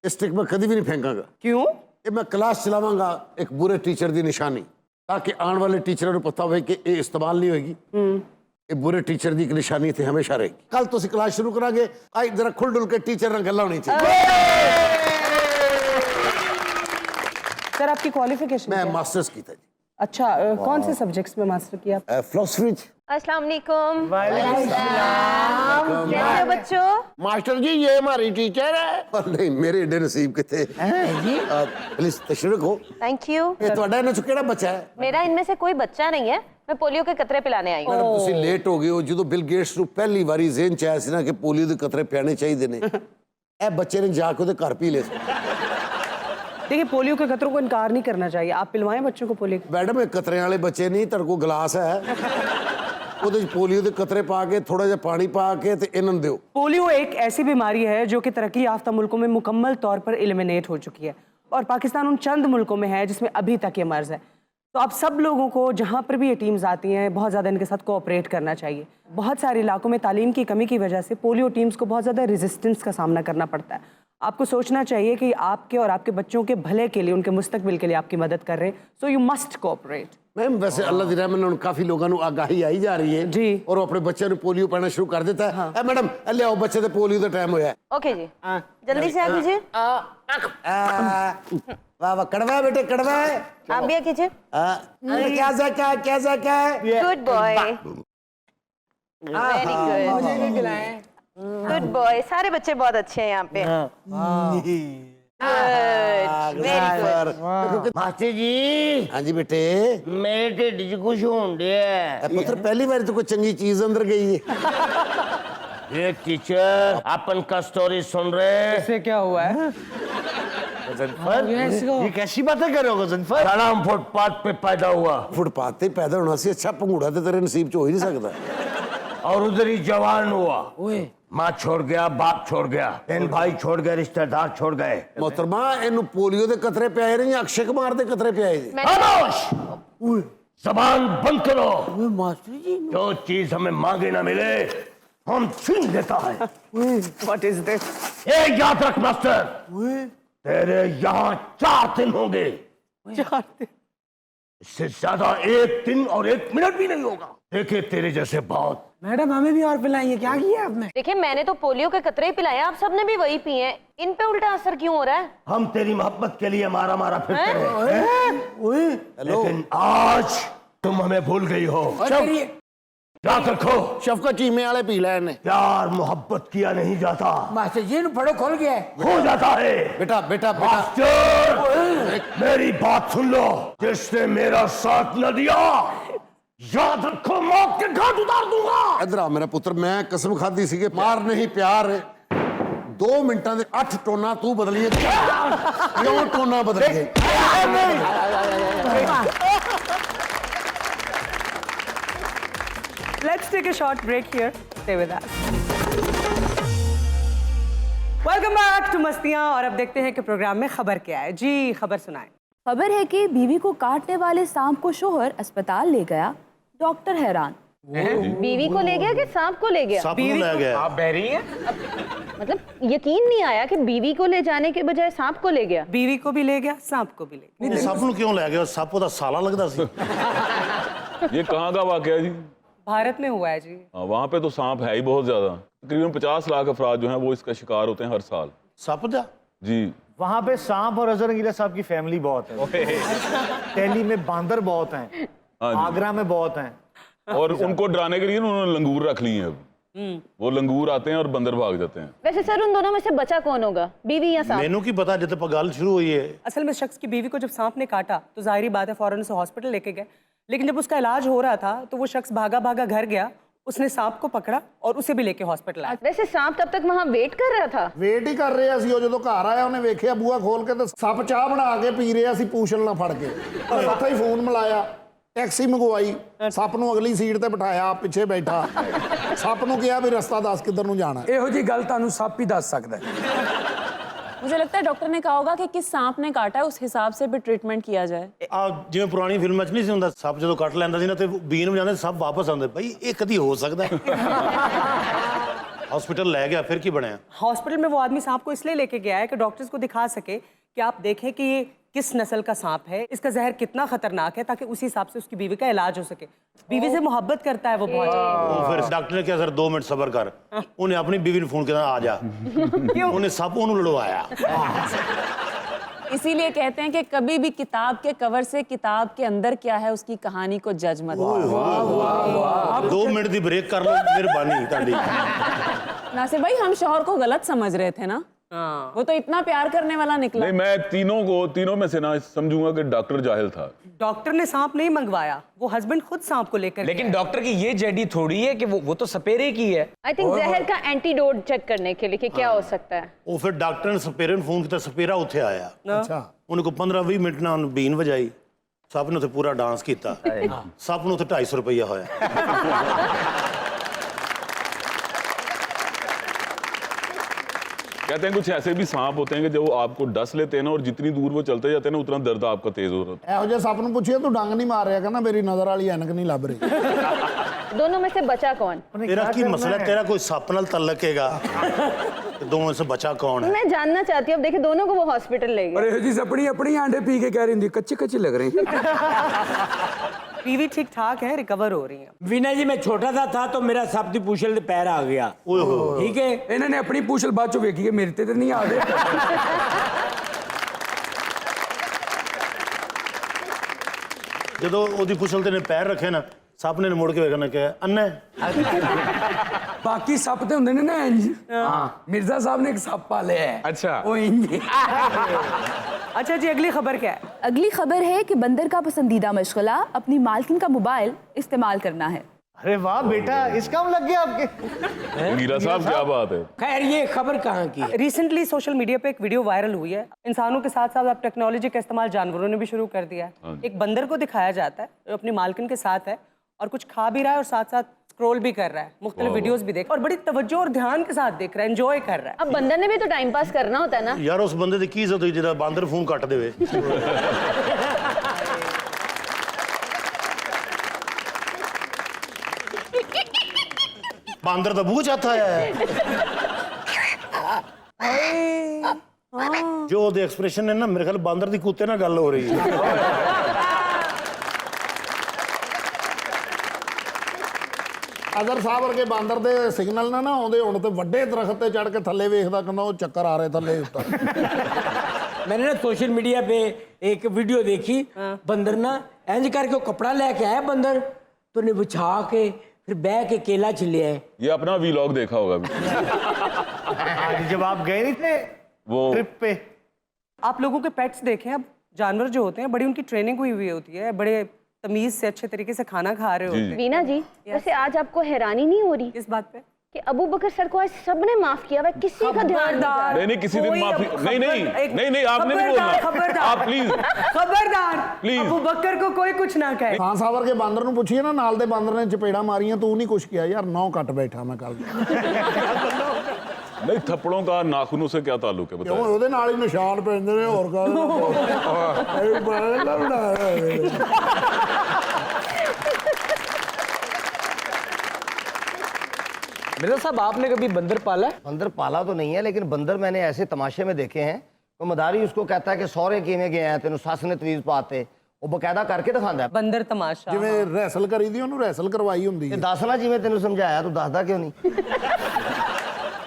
इस स्टिक में कभी भी नहीं फेंकागा। क्यों? ये मैं क्लास चलावांगा, एक बुरे टीचर की निशानी। ताकि आने वाले टीचरों को पता हो कि ये इस्तेमाल नहीं होगी, ये बुरे टीचर की एक निशानी थे हमेशा रहेगी। कल तुम क्लास शुरू करांगे, आज जरा खुल डुल के टीचर नाल गल्लां होनी चाहिए। सर आपकी क्वालिफिकेशन मैं मास्टर्स की था जी, अच्छा कौन से सब्जेक्ट्स में मास्टर किया आप? फिलोसफी। अस्सलाम वालेकुम। कैसे हो बच्चों? मास्टर जी ये हमारी टीचर है। पर नहीं, मेरे एडे नसीब किते। प्लीज तशरीफ हो। Thank you. ये ਤੁਹਾਡਾ ਇਹਨਾਂ ਚੋਂ ਕਿਹੜਾ ਬੱਚਾ ਹੈ? मेरा इनमें से कोई बच्चा नहीं है, मैं पोलियो के कतरे पिलाने आई हूँ। ਮੈਡਮ ਤੁਸੀਂ ਲੇਟ ਹੋ ਗਏ ਹੋ। ਜਦੋਂ ਬਿਲ ਗੇਟਸ ਨੂੰ ਪਹਿਲੀ ਵਾਰੀ ਜ਼ਿਹਨ ਚ ਆਇਆ ਸੀ ਨਾ ਕਿ ਪੋਲੀਓ ਦੇ ਕਤਰੇ ਪਿਆਣੇ ਚਾਹੀਦੇ ਨੇ, ਇਹ ਬੱਚੇ ਨੇ ਜਾ ਕੇ ਉਹਦੇ ਘਰ ਪੀ ਲਏ। देखिए पोलियो के खतरों को इनकार नहीं करना चाहिए, आप पिलवाएं बच्चों को पोलियो। मैडम ये कतरे वाले बच्चे नहीं, तेरे को गिलास है ਉਹਦੇ ਚ ਪੋਲੀਓ ਦੇ ਕਤਰੇ ਪਾ ਕੇ ਥੋੜਾ ਜਿਹਾ ਪਾਣੀ ਪਾ ਕੇ ਤੇ ਇਹਨਾਂ ਨੂੰ ਦਿਓ। पोलियो एक ऐसी बीमारी है जो कि तरक्की याफ्ता मुल्कों में मुकम्मल तौर पर एलिमिनेट हो चुकी है और पाकिस्तान उन चंद मुल्कों में है जिसमें अभी तक ये मर्ज है। तो आप सब लोगों को जहाँ पर भी ये टीम्स आती हैं बहुत ज़्यादा इनके साथ कोऑपरेट करना चाहिए। बहुत सारे इलाकों में तालीम की कमी की वजह से पोलियो टीम्स को बहुत ज़्यादा रेजिस्टेंस का सामना करना पड़ता है। आपको सोचना चाहिए कि आपके और आपके बच्चों के भले के लिए, उनके मुस्तकबिल के लिए आपकी मदद कर रहे हैं। So you must cooperate. Ma'am वैसे अल्लाह दी रहमत नाल काफी लोगों को आगाही आई जा रही है जी। और वो अपने बच्चों को पोलियो पाना शुरू कर देता है। ए मैडम ले आओ बच्चे दे पोलियो दा टाइम होया है। ओके जी, जल्दी से आ कीजिए। वाह वाह, कड़वा है बेटे, कड़वा है। आप भी आ कीजिए। क्या जाका है, क्या जाका है? Good boy, very good, good boy. सारे बच्चे बहुत अच्छे हैं यहाँ पे। Very good. मास्टर जी हाँ जी बेटे। मेरे ढिड च कुछ होन दिया। पुत्र पहली बार तो कोई चंगी चीज अंदर गई है। ये टीचर अपन का स्टोरी सुन रहे? इससे क्या हुआ है? ये कैसी बातें कर रहे हो गजनफर? साला हम फुटपाथ पे पैदा हुआ फुटपाथ पे पैदा होना से अच्छा पंगूड़ा तो तेरे नसीब च हो ही नहीं सकता। और उधर ही जवान हुआ। माँ छोड़ गया, बाप छोड़ गया, बहन भाई छोड़ गए, रिश्तेदार छोड़ गए। मोहतरमा इन्हू पोलियो दे कतरे पे आए या अक्षय कुमार दे कतरे पे आए जी? खामोश, जबान बंद करो। मास्टर जी जो चीज हमें मांगे ना मिले हम छीन देता है। What is this? ये याद रख मास्टर, तेरे यहाँ 4 दिन होंगे, इससे ज्यादा 1 दिन और 1 मिनट भी नहीं होगा। देखे तेरे जैसे बहुत। मैडम हमें भी और पिलाइए, क्या किया आपने? देखिए मैंने तो पोलियो के कतरे ही पिलाए, आप सबने भी वही पिए हैं। इन पे उल्टा असर क्यों हो रहा है? हम तेरी मोहब्बत के लिए मारा मारा फिरते रहे, लेकिन आज तुम हमें भूल गई हो। याद रखो, शफकत चीमे वाले पी ले इन्हें। प्यार मोहब्बत किया नहीं जाता, मास्टर जी ने फड़ो खोल गया है। हो जाता है। बेटा बेटा बेटा मास्टर मेरी बात सुन लो, जिसने मेरा साथ न दिया याद रखो मौत के घाट उतार दूंगा। इधर आ मेरा पुत्र, मैं कसम खादी सी कि मार नहीं प्यार 2 मिनटां दे 8 टोना तू बदलिए। क्यों टोना बदलिए? Let's take a short break here. Stay with us. Welcome back to मस्तियाँ। और अब देखते हैं कि प्रोग्राम में खबर क्या है। जी खबर सुनाएं। खबर है कि बीवी को काटने वाले सांप को शोहर अस्पताल ले गया, डॉक्टर हैरान। बीवी को ले गया कि सांप को ले गया? सांप को ले गया। आप बहरी हैं? मतलब यकीन नहीं आया कि बीवी को ले जाने के बजाय सांप को ले गया। बीवी को भी ले गया, सांप को भी ले गया। ਸੱਪ ਨੂੰ ਕਿਉਂ ਲੈ ਗਿਆ? ਸੱਪ ਉਹਦਾ ਸਾਲਾ ਲੱਗਦਾ ਸੀ। ये कहाँ का वाकया है जी? भारत में हुआ है जी। वहाँ पे तो सांप है ही बहुत ज्यादा। तकरीबन 50 लाख अफराद जो हैं वो इसका शिकार होते हैं हर साल। ਸੱਪ ਦਾ जी वहाँ पे सांप और अजहर रंगीला साहब की फैमिली बहुत है। दिल्ली में बांदर बहुत हैं, हाँ जी। आगरा में बहुत हैं। और उनको डराने के लिए ना उन्होंने लंगूर रख लिए हैं अब। वो लंगूर आते हैं और बंदर भाग जाते हैं। वैसे सर उन दोनों में से बचा कौन होगा, बीवी या सांप? ਮੈਨੂੰ ਕੀ ਪਤਾ जब तक ਗੱਲ शुरू हुई है। असल में शख्स की बीवी को जब सांप ने काटा तो जाहिर बात है फौरन उसे हॉस्पिटल लेके गए, लेकिन जब उसका इलाज हो रहा था तो वो शख्स भागा भागा घर गया, उसने सांप को पकड़ा और उसे भी लेके हॉस्पिटल आया। वैसे सांप तब तक वहाँ वेट कर रहा था। ਵੇਟ ਹੀ ਕਰ ਰਿਹਾ ਸੀ। ਉਹ ਜਦੋਂ ਘਰ ਆਇਆ ਉਹਨੇ ਵੇਖਿਆ ਬੂਹਾ ਖੋਲ ਕੇ ਤੇ ਸੱਪ ਚਾਹ ਬਣਾ ਕੇ ਪੀ ਰਿਹਾ ਸੀ ਪੂਛਲ ਨਾਲ ਫੜ ਕੇ। ਬਸ ਉੱਥੇ ਹੀ ਫੋਨ ਮਿਲਾਇਆ, ਟੈਕਸੀ ਮੰਗਵਾਈ, ਸੱਪ ਨੂੰ ਅਗਲੀ ਸੀਟ ਤੇ ਬਿਠਾਇਆ, ਆਪ ਪਿੱਛੇ ਬੈਠਾ। ਸੱਪ ਨੂੰ ਕਿਹਾ ਵੀ ਰਸਤਾ ਦੱਸ ਕਿੱਧਰ ਨੂੰ ਜਾਣਾ। ਇਹੋ ਜੀ ਗੱਲ ਤੁਹਾਨੂੰ ਸੱਪ ਹੀ ਦੱਸ ਸਕਦਾ ਹੈ। मुझे लगता है डॉक्टर ने कहा होगा कि किस सांप ने काटा है, उस हिसाब से भी ट्रीटमेंट किया जाए। ਆ ਜਿਵੇਂ ਪੁਰਾਣੀ ਫਿਲਮਾਂ 'ਚ ਨਹੀਂ ਸੀ ਹੁੰਦਾ, ਸੱਪ ਜਦੋਂ ਕੱਟ ਲੈਂਦਾ ਸੀ ਨਾ ਤੇ ਬੀਨ ਵਜਾਉਂਦੇ ਸੱਪ ਵਾਪਸ ਆਉਂਦੇ। ਭਾਈ ਇਹ ਕਦੀ ਹੋ ਸਕਦਾ? हॉस्पिटल ले गया, फिर की बनाया? हॉस्पिटल में वो आदमी सांप को इसलिए लेके गया है कि डॉक्टर्स को दिखा सके कि आप देखें कि ये किस नस्ल का सांप है, इसका जहर कितना खतरनाक है, ताकि उसी हिसाब से उसकी बीवी का इलाज हो सके। बीवी से मोहब्बत करता है वो बहुत। तो फिर डॉक्टर ने क्या सर 2 मिनट सबर कर, उन्हें अपनी बीवी ने फोन किया आ जा, उन्हें सप उन्होंने लड़वाया। इसीलिए कहते हैं कि कभी भी किताब के कवर से किताब के अंदर क्या है उसकी कहानी को जज मत करो। 2 मिनट की ब्रेक कर लो, मेहरबानी ताड़ी। नासिर भाई, हम शौहर को गलत समझ रहे थे ना, वो तो इतना प्यार करने वाला निकला। नहीं, मैं तीनों में से ना समझूंगा कि डॉक्टर जाहिल था। डॉक्टर ने सांप नहीं मंगवाया, वो हस्बैंड खुद सांप को लेकर लेकिन डॉक्टर की ये जेडी थोड़ी है कि वो तो सपेरे की है। आई थिंक जहर का एंटीडोट चेक करने के लिए कि क्या हो सकता है। वो फिर डॉक्टर ने सपेरे ने फोन किया, सपेरा उत्थे आया। अच्छा उनको 15-20 मिनट ना बीन बजाई, सप ने उत्थे पूरा डांस किया, सप ने उत्थे 250 रुपया होया। कहते हैं कुछ ऐसे भी सांप होते हैं कि जो आपको डस लेते हैं ना, और जितनी दूर वो चलते जाते हैं ना, उतना दर्द आपका तेज हो रहा है। ਇਹੋ ਜਿਹੇ ਸੱਪ ਨੂੰ ਪੁੱਛਿਆ ਤੂੰ ਡੰਗ ਨਹੀਂ ਮਾਰ ਰਿਹਾ, ਕਹਿੰਦਾ ਮੇਰੀ ਨਜ਼ਰ ਵਾਲੀ ਐਨਕ ਨਹੀਂ ਲੱਭ ਰਹੀ। दोनों में से बचा कौन? तेरा की मसला है, तेरा कोई सप नाल तल्लकेगा, दोनों से बचा कौन है? मैं जानना चाहती हूँ। अब देखिए दोनों को वो हॉस्पिटल ले गए। जी अपनी अपनी आंडे पी के कह रही थी कच्चे कच्चे लग रहे हैं। बीवी ठीक ठाक है, रिकवर हो रही है। वीना जी मैं छोटा सा था तो मेरा सप दी पूछल दे पैर आ गया। ठीक है, इन्होंने अपनी पूछल बाद चो वेखी है, मेरे ते तो नहीं आ गए। ਜਦੋਂ ਉਹਦੀ ਪੁਛਲ ਤੇ ਨੇ ਪੈਰ ਰੱਖੇ ਨਾ, ਸੱਪ ਨੇ ਮੁੜ ਕੇ ਵੇਖਣਾ ਕਿ ਅੰਨਾ बाकी सप तो होंगे ना इंज। हाँ, मिर्जा साहब ने एक सप पाले है। अच्छा, वो इंज। अच्छा जी, अगली खबर क्या है? अगली खबर है कि बंदर का पसंदीदा मशगला अपनी मालकिन का मोबाइल इस्तेमाल करना है। अरे वाह बेटा, इस काम लग गया आपके। मीरा साहब क्या बात है। खैर ये खबर कहाँ की है? रिसेंटली सोशल मीडिया पे एक वीडियो वायरल हुई है। इंसानों के साथ साथ अब टेक्नोलॉजी का इस्तेमाल जानवरों ने भी शुरू कर दिया है। एक बंदर को दिखाया जाता है जो अपनी मालकिन के साथ है और कुछ खा भी रहा है और साथ साथ स्क्रॉल भी कर रहा है, मुख्तलिफ वीडियोस भी देख और बड़ी तवज्जो और ध्यान के साथ देख रहा है, एंजॉय कर रहा है। अब बंदर ने भी तो टाइम पास करना होता है ना यार। उस बंदे की की इज्जत हुई जिहदा बांदर फोन कट देवे। बांदर तो बूझ आता है। जो ਉਹਦੇ एक्सप्रेशन है ना, मेरे ख्याल बांदर दी कुत्ते ना गल हो रही है। ਅਦਰ ਸਾਹਿਬ ਵਰਗੇ ਬਾਂਦਰ ਦੇ ਸਿਗਨਲ ਨਾ ਆਉਂਦੇ ਹੁਣ ਤੇ ਵੱਡੇ ਦਰਖਤ ਤੇ ਚੜ ਕੇ ਥੱਲੇ ਵੇਖਦਾ, ਕਹਿੰਦਾ ਉਹ ਚੱਕਰ ਆ ਰਹੇ ਥੱਲੇ ਉੱਤਰ। मैंने ना सोशल मीडिया पे एक वीडियो देखी, बंदर ना इंज करके कपड़ा लेके आया बंदर, तो ने बिछा के फिर बह के केला छिले है। ये अपना वीलॉग देखा होगा अभी। आज जब आप गए नहीं थे वो ट्रिप पे, आप लोगों के पेट्स देखें, अब जानवर जो होते हैं बड़ी उनकी ट्रेनिंग हुई हुई होती है, बड़े तमीज से अच्छे तरीके से खाना खा रहे होते हैं। वीना जी, वैसे आज आपको हैरानी नहीं हो रही इस बात पे कि अबू बकर सर को आज सबने माफ किया हुआ, किसी का ध्यान नहीं जा रहा। नहीं किसी दिन माफी नहीं आपने नहीं बोलना। खबरदार आप प्लीज खबरदार, Please। अबू बकर को कोई कुछ ना कहे। ਖਾਨ ਸਾਹਿਬ ਵਰਗੇ ਬਾਂਦਰ ਨੂੰ ਪੁੱਛੀਏ ਨਾ, ਨਾਲ ਦੇ ਬਾਂਦਰ ਨੇ ਚਪੇੜਾ ਮਾਰੀਆਂ, ਤੂੰ ਨਹੀਂ ਕੁਛ ਕਿਹਾ ਯਾਰ, 9 ਕੱਟ ਬੈਠਾ ਮੈਂ ਕੱਲ। नहीं, थप्पड़ों का नाखूनों से क्या ताल्लुक है ਕਿਉਂ बताइए। ਉਹਦੇ ਨਾਲ ਹੀ ਨਿਸ਼ਾਨ ਪੈਂਦੇ ਨੇ, ਹੋਰ मिर्जा साहब आपने कभी बंदर पाला? बंदर पाला तो नहीं है, लेकिन बंदर मैंने ऐसे तमाशे में देखे हैं। तो मदारी उसको कहता है कि सौरे किमें गए हैं, तेन सस ने तवीज पाते, वो बकायदा करके दिखाता है। बंदर तमाशा ਜਿਵੇਂ ਰੈਸਲ ਕਰੀਦੀ ਉਹਨੂੰ ਰੈਸਲ ਕਰਵਾਈ ਹੁੰਦੀ ये ਹੈ। दसना जिमें तेन समझाया, तू दसदा क्यों नहीं?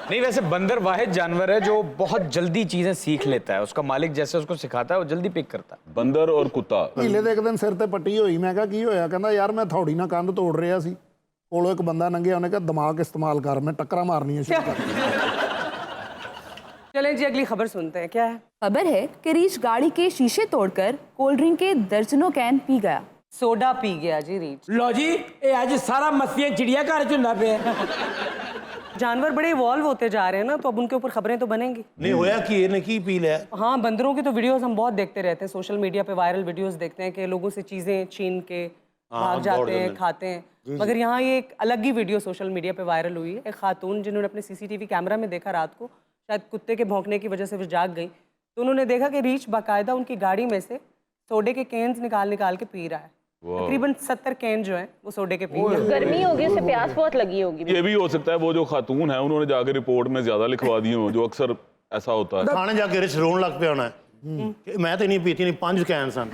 नहीं, वैसे बंदर वाहिद जानवर है जो बहुत जल्दी चीजें सीख लेता है। उसका मालिक जैसे उसको सिखाता है वो जल्दी पिक करता है। बंदर और कुत्ता। ਢੀਲੇ ਦੇ ਇੱਕ ਦਿਨ ਸਿਰ ਤੇ ਪੱਟੀ ਹੋਈ, ਮੈਂ ਕਿਹਾ ਕੀ ਹੋਇਆ? ਕਹਿੰਦਾ ਯਾਰ ਮੈਂ ਥੌੜੀ ਨਾਲ ਕੰਧ ਤੋੜ ਰਿਹਾ ਸੀ, ਕੋਲੋਂ ਇੱਕ ਬੰਦਾ ਲੰਘਿਆ, ਉਹਨੇ ਕਿਹਾ ਦਿਮਾਗ ਇਸਤੇਮਾਲ ਕਰ, ਮੈਂ ਟੱਕਰਾਂ ਮਾਰਨੀਆਂ ਸ਼ੁਰੂ ਕਰ ਦਿੱਤੀਆਂ। चलें जी, अगली खबर सुनते हैं। क्या है? खबर है कि रीच गाड़ी के शीशे तोड़कर कोल्ड ड्रिंक के दर्जनों कैन पी गया। सोडा पी गया जी रीच। लो जी, ये आज सारा मस्तियां चिड़िया घर चुना पे है। जानवर बड़े इवॉल्व होते जा रहे हैं ना, तो अब उनके ऊपर खबरें तो बनेंगी। नहीं होया कि इन्हें की पी लिया। हाँ, बंदरों की तो वीडियोस हम बहुत देखते रहते हैं, सोशल मीडिया पे वायरल वीडियोस देखते हैं कि लोगों से चीजें छीन के भाग जाते हैं, खाते हैं। मगर यहाँ ये एक अलग ही वीडियो सोशल मीडिया पे वायरल हुई है। एक खातून जिन्होंने अपने सीसीटीवी कैमरा में देखा रात को, शायद कुत्ते के भौंकने की वजह से वो जाग गई, तो उन्होंने देखा कि रीच बाकायदा उनकी गाड़ी में से सोडे के कैन्स निकाल के पी रहा है। तकरीबन 70 कैन जो है वो सोडे के पी रहा है। गर्मी होगी, उसे प्यास बहुत लगी होगी। ये भी हो सकता है वो जो खातून है उन्होंने जाके रिपोर्ट में ज्यादा लिखवा दी हो, जो अक्सर ऐसा होता है। थाने जाके रिच रोन लग पे होना है, ਕਿ ਮੈਂ ਤੇ ਨਹੀਂ ਪੀਤੀ ਨਹੀਂ 5 ਕੈਨ ਸਨ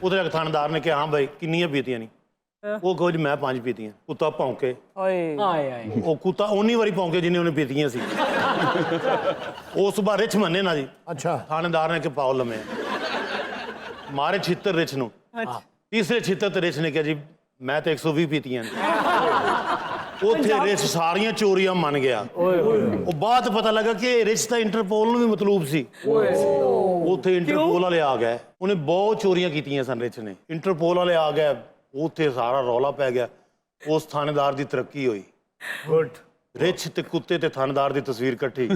ਉਹਦੇ ਥਾਣੇਦਾਰ ਨੇ ਕਿਹਾ ਹਾਂ ਬਾਈ ਕਿੰਨੀਆਂ ਪੀਤੀਆਂ ਨਹੀਂ ਉਹ ਕਹੋ ਜੀ ਮੈਂ 5 ਪੀਤੀਆਂ ਕੁੱਤਾ ਭੌਂਕੇ ਆਏ ਉਹ ਕੁੱਤਾ ਉਨੀ ਵਾਰੀ ਭੌਂਕੇ ਜਿੰਨੇ ਉਹਨੇ ਪੀਤੀਆਂ ਸੀ ਉਸ ਬਾਰੇ ਰਿਛ ਮੰਨੇ ਨਾ ਜੀ ਅੱਛਾ ਥਾਣੇਦਾਰ ਨੇ ਕਿ ਪਾਓ ਲੰਮੇ ਮਾਰੇ ਛਿੱਤਰ ਰਿਛ ਨੂੰ ਤੀਸਰੇ ਛਿੱਤਰ ਤੇ ਰਿਛ ਨੇ ਕਿਹਾ ਜੀ ਮੈਂ ਤੇ 120 ਪੀਤੀਆਂ ਨੇ ਉੱਥੇ ਰਿਛ ਸਾਰੀਆਂ ਚੋਰੀਆਂ ਮੰਨ ਗਿਆ ਉਹ ਬਾਅਦ ਪਤਾ ਲੱਗਾ ਕਿ ਇਹ ਰਿਛ ਤਾਂ ਇੰਟਰਪੋਲ ਨੂੰ ਵੀ ਮਤਲੂਬ ਸੀ ਉੱਥੇ ਇੰਟਰਪੋਲ ਵਾਲੇ ਆ ਗਏ ਉਹਨੇ ਬਹੁਤ ਚੋਰੀਆਂ ਕੀਤੀਆਂ ਸਨ ਰਿਛ ਨੇ ਇੰਟਰਪੋਲ ਵਾਲੇ ਆ ਗਏ ਉੱਥੇ ਸਾਰਾ ਰੌਲਾ ਪੈ ਗਿਆ ਉਸ ਥਾਣੇਦਾਰ ਦੀ ਤਰੱਕੀ ਹੋਈ ਗੁੱਡ ਰਿਛ ਤੇ ਕੁੱਤੇ ਤੇ ਥਾਣੇਦਾਰ ਦੀ ਤਸਵੀਰ ਇਕੱਠੀ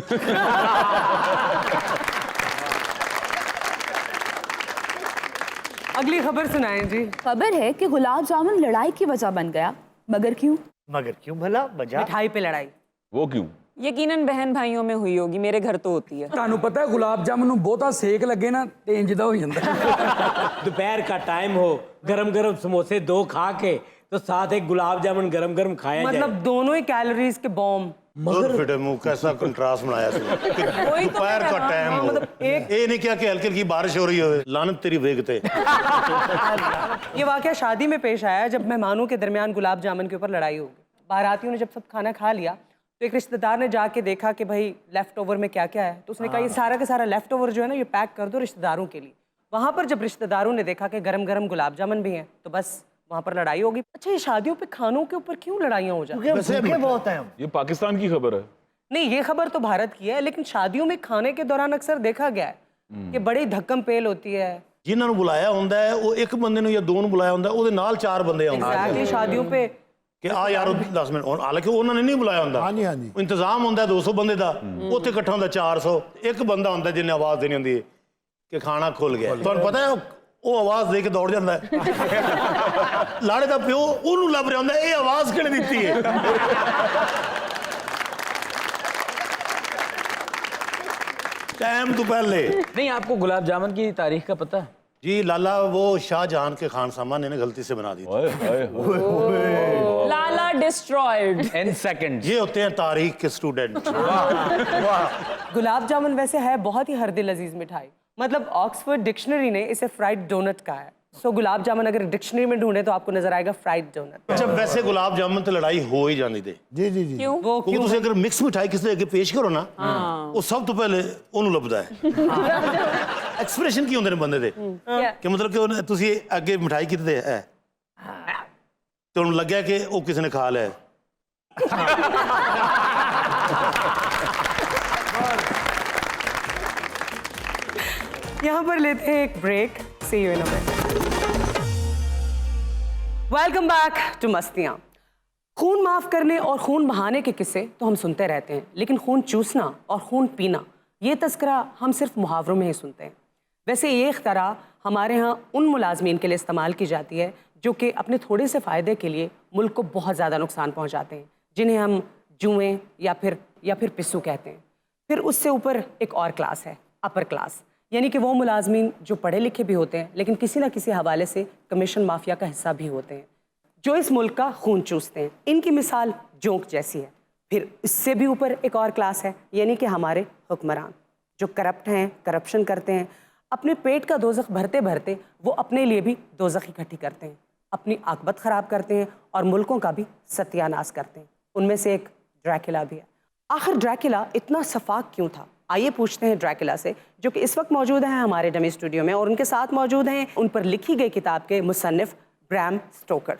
अगली खबर सुनाएं जी। खबर है कि गुलाब जामुन लड़ाई की वजह बन गया, मगर क्यों? मगर क्यों भला वजह? मिठाई पे लड़ाई। वो क्यों? यकीनन बहन भाइयों में हुई होगी, मेरे घर तो होती है। ਤੁਹਾਨੂੰ ਪਤਾ ਹੈ ਗੁਲਾਬ ਜਾਮਨ ਨੂੰ ਬਹੁਤਾ ਸੇਕ ਲੱਗੇ ਨਾ ਤੇ ਇੰਜ ਦਾ ਹੋ ਜਾਂਦਾ दोपहर का टाइम हो गरम गरम समोसे 2 खा के तो साथ एक गुलाब जामुन गरम गरम खाया मतलब दोनों ही कैलोरीज के बॉम्ब। फिटे मुंह कैसा कंट्रास्ट बनाया दोपहर का टाइम हो एक ये नहीं क्या कि हल्की हल्की बारिश हो रही हो लानत तेरी वेगते ये वाकया शादी में पेश आया जब मेहमानों के दरमियान गुलाब जामुन के ऊपर लड़ाई हो गई। बारातियों ने जब सब खाना खा लिया तो एक रिश्तेदार ने जाके देखा कि भाई लेफ्ट ओवर में क्या क्या है, तो उसने कहा ये सारा का सारा लेफ्ट ओवर जो है ना ये पैक कर दो रिश्तेदारों के लिए। वहां पर जब रिश्तेदारों ने देखा कि गरम गरम गुलाब जामुन भी हैं तो बस वहां पर लड़ाई होगी। अच्छा ये शादियों पे खानों के ऊपर क्यों लड़ाइयाँ हो जाती भूखे बहुत हैं हम। ये पाकिस्तान की खबर है। नहीं ये खबर तो भारत की है, लेकिन शादियों में खाने के दौरान अक्सर देखा गया है कि बड़ी धक्कम पेल होती है। जिन्हां नूं बुलाया हुंदा है वो एक बंदे नूं या दो नूं बुलाया हुंदा ਉਹਦੇ ਨਾਲ 4 ਬੰਦੇ ਆਉਂਦੇ Exactly, शादियों पे ਕਿ ਆ ਯਾਰ 10 ਮਿੰਟ ਹਾਲਾਂਕਿ ਉਹਨਾਂ ਨੇ ਨਹੀਂ ਬੁਲਾਇਆ ਹੁੰਦਾ ਹਾਂਜੀ ਹਾਂਜੀ ਇੰਤਜ਼ਾਮ ਹੁੰਦਾ 200 ਬੰਦੇ ਦਾ ਉੱਥੇ ਇਕੱਠਾ ਹੁੰਦਾ 400 ਇੱਕ ਬੰਦਾ ਹੁੰਦਾ ਜਿਹਨੇ ਆਵਾਜ਼ ਦੇਣੀ ਹੁੰਦੀ ਹੈ ਕਿ ਖਾਣਾ ਖੁੱਲ ਗਿਆ। ਤੁਹਾਨੂੰ ਪਤਾ ਹੈ ਉਹ ਆਵਾਜ਼ ਦੇ ਕੇ ਦੌੜ ਜਾਂਦਾ ਹੈ ਲਾੜੇ ਦਾ ਪਿਓ ਉਹਨੂੰ ਲੱਭ ਰਿਹਾ ਹੁੰਦਾ ਇਹ ਆਵਾਜ਼ ਕਿਹਨੇ ਦਿੱਤੀ ਹੈ टाइम तो पहले नहीं आपको गुलाब जामुन की तारीख का पता है? जी लाला वो शाहजहां के खानसामा ने गलती से बना दी थी। ओए, ओए, ओए। लाला डिस्ट्रॉयड। In seconds. ये होते हैं तारीख के स्टूडेंट। गुलाब जामुन वैसे है बहुत ही हर दिल अजीज मिठाई। मतलब ऑक्सफोर्ड डिक्शनरी ने इसे फ्राइड डोनट कहा है। सो गुलाब जामुन अगर डिक्शनरी में ढूंढे तो आपको नजर आएगा फ्राइड डोनट। अच्छा वैसे गुलाब जामुन तो लड़ाई हो ही जानी दे ਜੀ ਜੀ ਜੀ क्यों? वो क्योंकि तुम अगर मिक्स मिठाई किसी अगे पेश करो ना वो सब तो पहले ਉਹਨੂੰ ਲੱਭਦਾ ਹੈ ਐਕਸਪ੍ਰੈਸ਼ਨ ਕੀ ਹੁੰਦੇ ਨੇ ਬੰਦੇ ਦੇ ਕਿ ਮਤਲਬ ਕਿ ਉਹਨੇ ਤੁਸੀਂ ਅੱਗੇ ਮਿਠਾਈ ਕਿਤੇ ਹੈ ਤੇ ਉਹਨੂੰ ਲੱਗਿਆ ਕਿ ਉਹ ਕਿਸੇ ਨੇ ਖਾ ਲਿਆ यहाँ पर लेते हैं एक break. See you in a minute. Welcome back to Mastiyaan. खून माफ करने और खून बहाने के किस्से तो हम सुनते रहते हैं, लेकिन खून चूसना और खून पीना ये तस्करा हम सिर्फ मुहावरों में ही सुनते हैं। वैसे ये इख्तरा हमारे यहाँ उन मुलाजमीन के लिए इस्तेमाल की जाती है जो कि अपने थोड़े से फ़ायदे के लिए मुल्क को बहुत ज़्यादा नुकसान पहुँचाते हैं, जिन्हें हम जुएँ या फिर पिस्सू कहते हैं। फिर उससे ऊपर एक और क्लास है, अपर क्लास, यानी कि वो मुलाजमीन जो पढ़े लिखे भी होते हैं लेकिन किसी न किसी हवाले से कमीशन माफिया का हिस्सा भी होते हैं, जो इस मुल्क का खून चूसते हैं। इनकी मिसाल जोंक जैसी है। फिर इससे भी ऊपर एक और क्लास है, यानी कि हमारे हुक्मरान जो करप्ट हैं, करप्शन करते हैं, अपने पेट का दोज़ख भरते भरते वो अपने लिए भी दोज़ख इकट्ठी करते हैं, अपनी आकबत ख़राब करते हैं और मुल्कों का भी सत्यानाश करते हैं। उनमें से एक ड्रैकुला भी है। आखिर ड्रैकुला इतना सफाक क्यों था? आइए पूछते हैं ड्रैकुला से, जो कि इस वक्त मौजूद हैं हमारे डमी स्टूडियो में, और उनके साथ मौजूद हैं उन पर लिखी गई किताब के मुसन्निफ ब्रैम स्टोकर।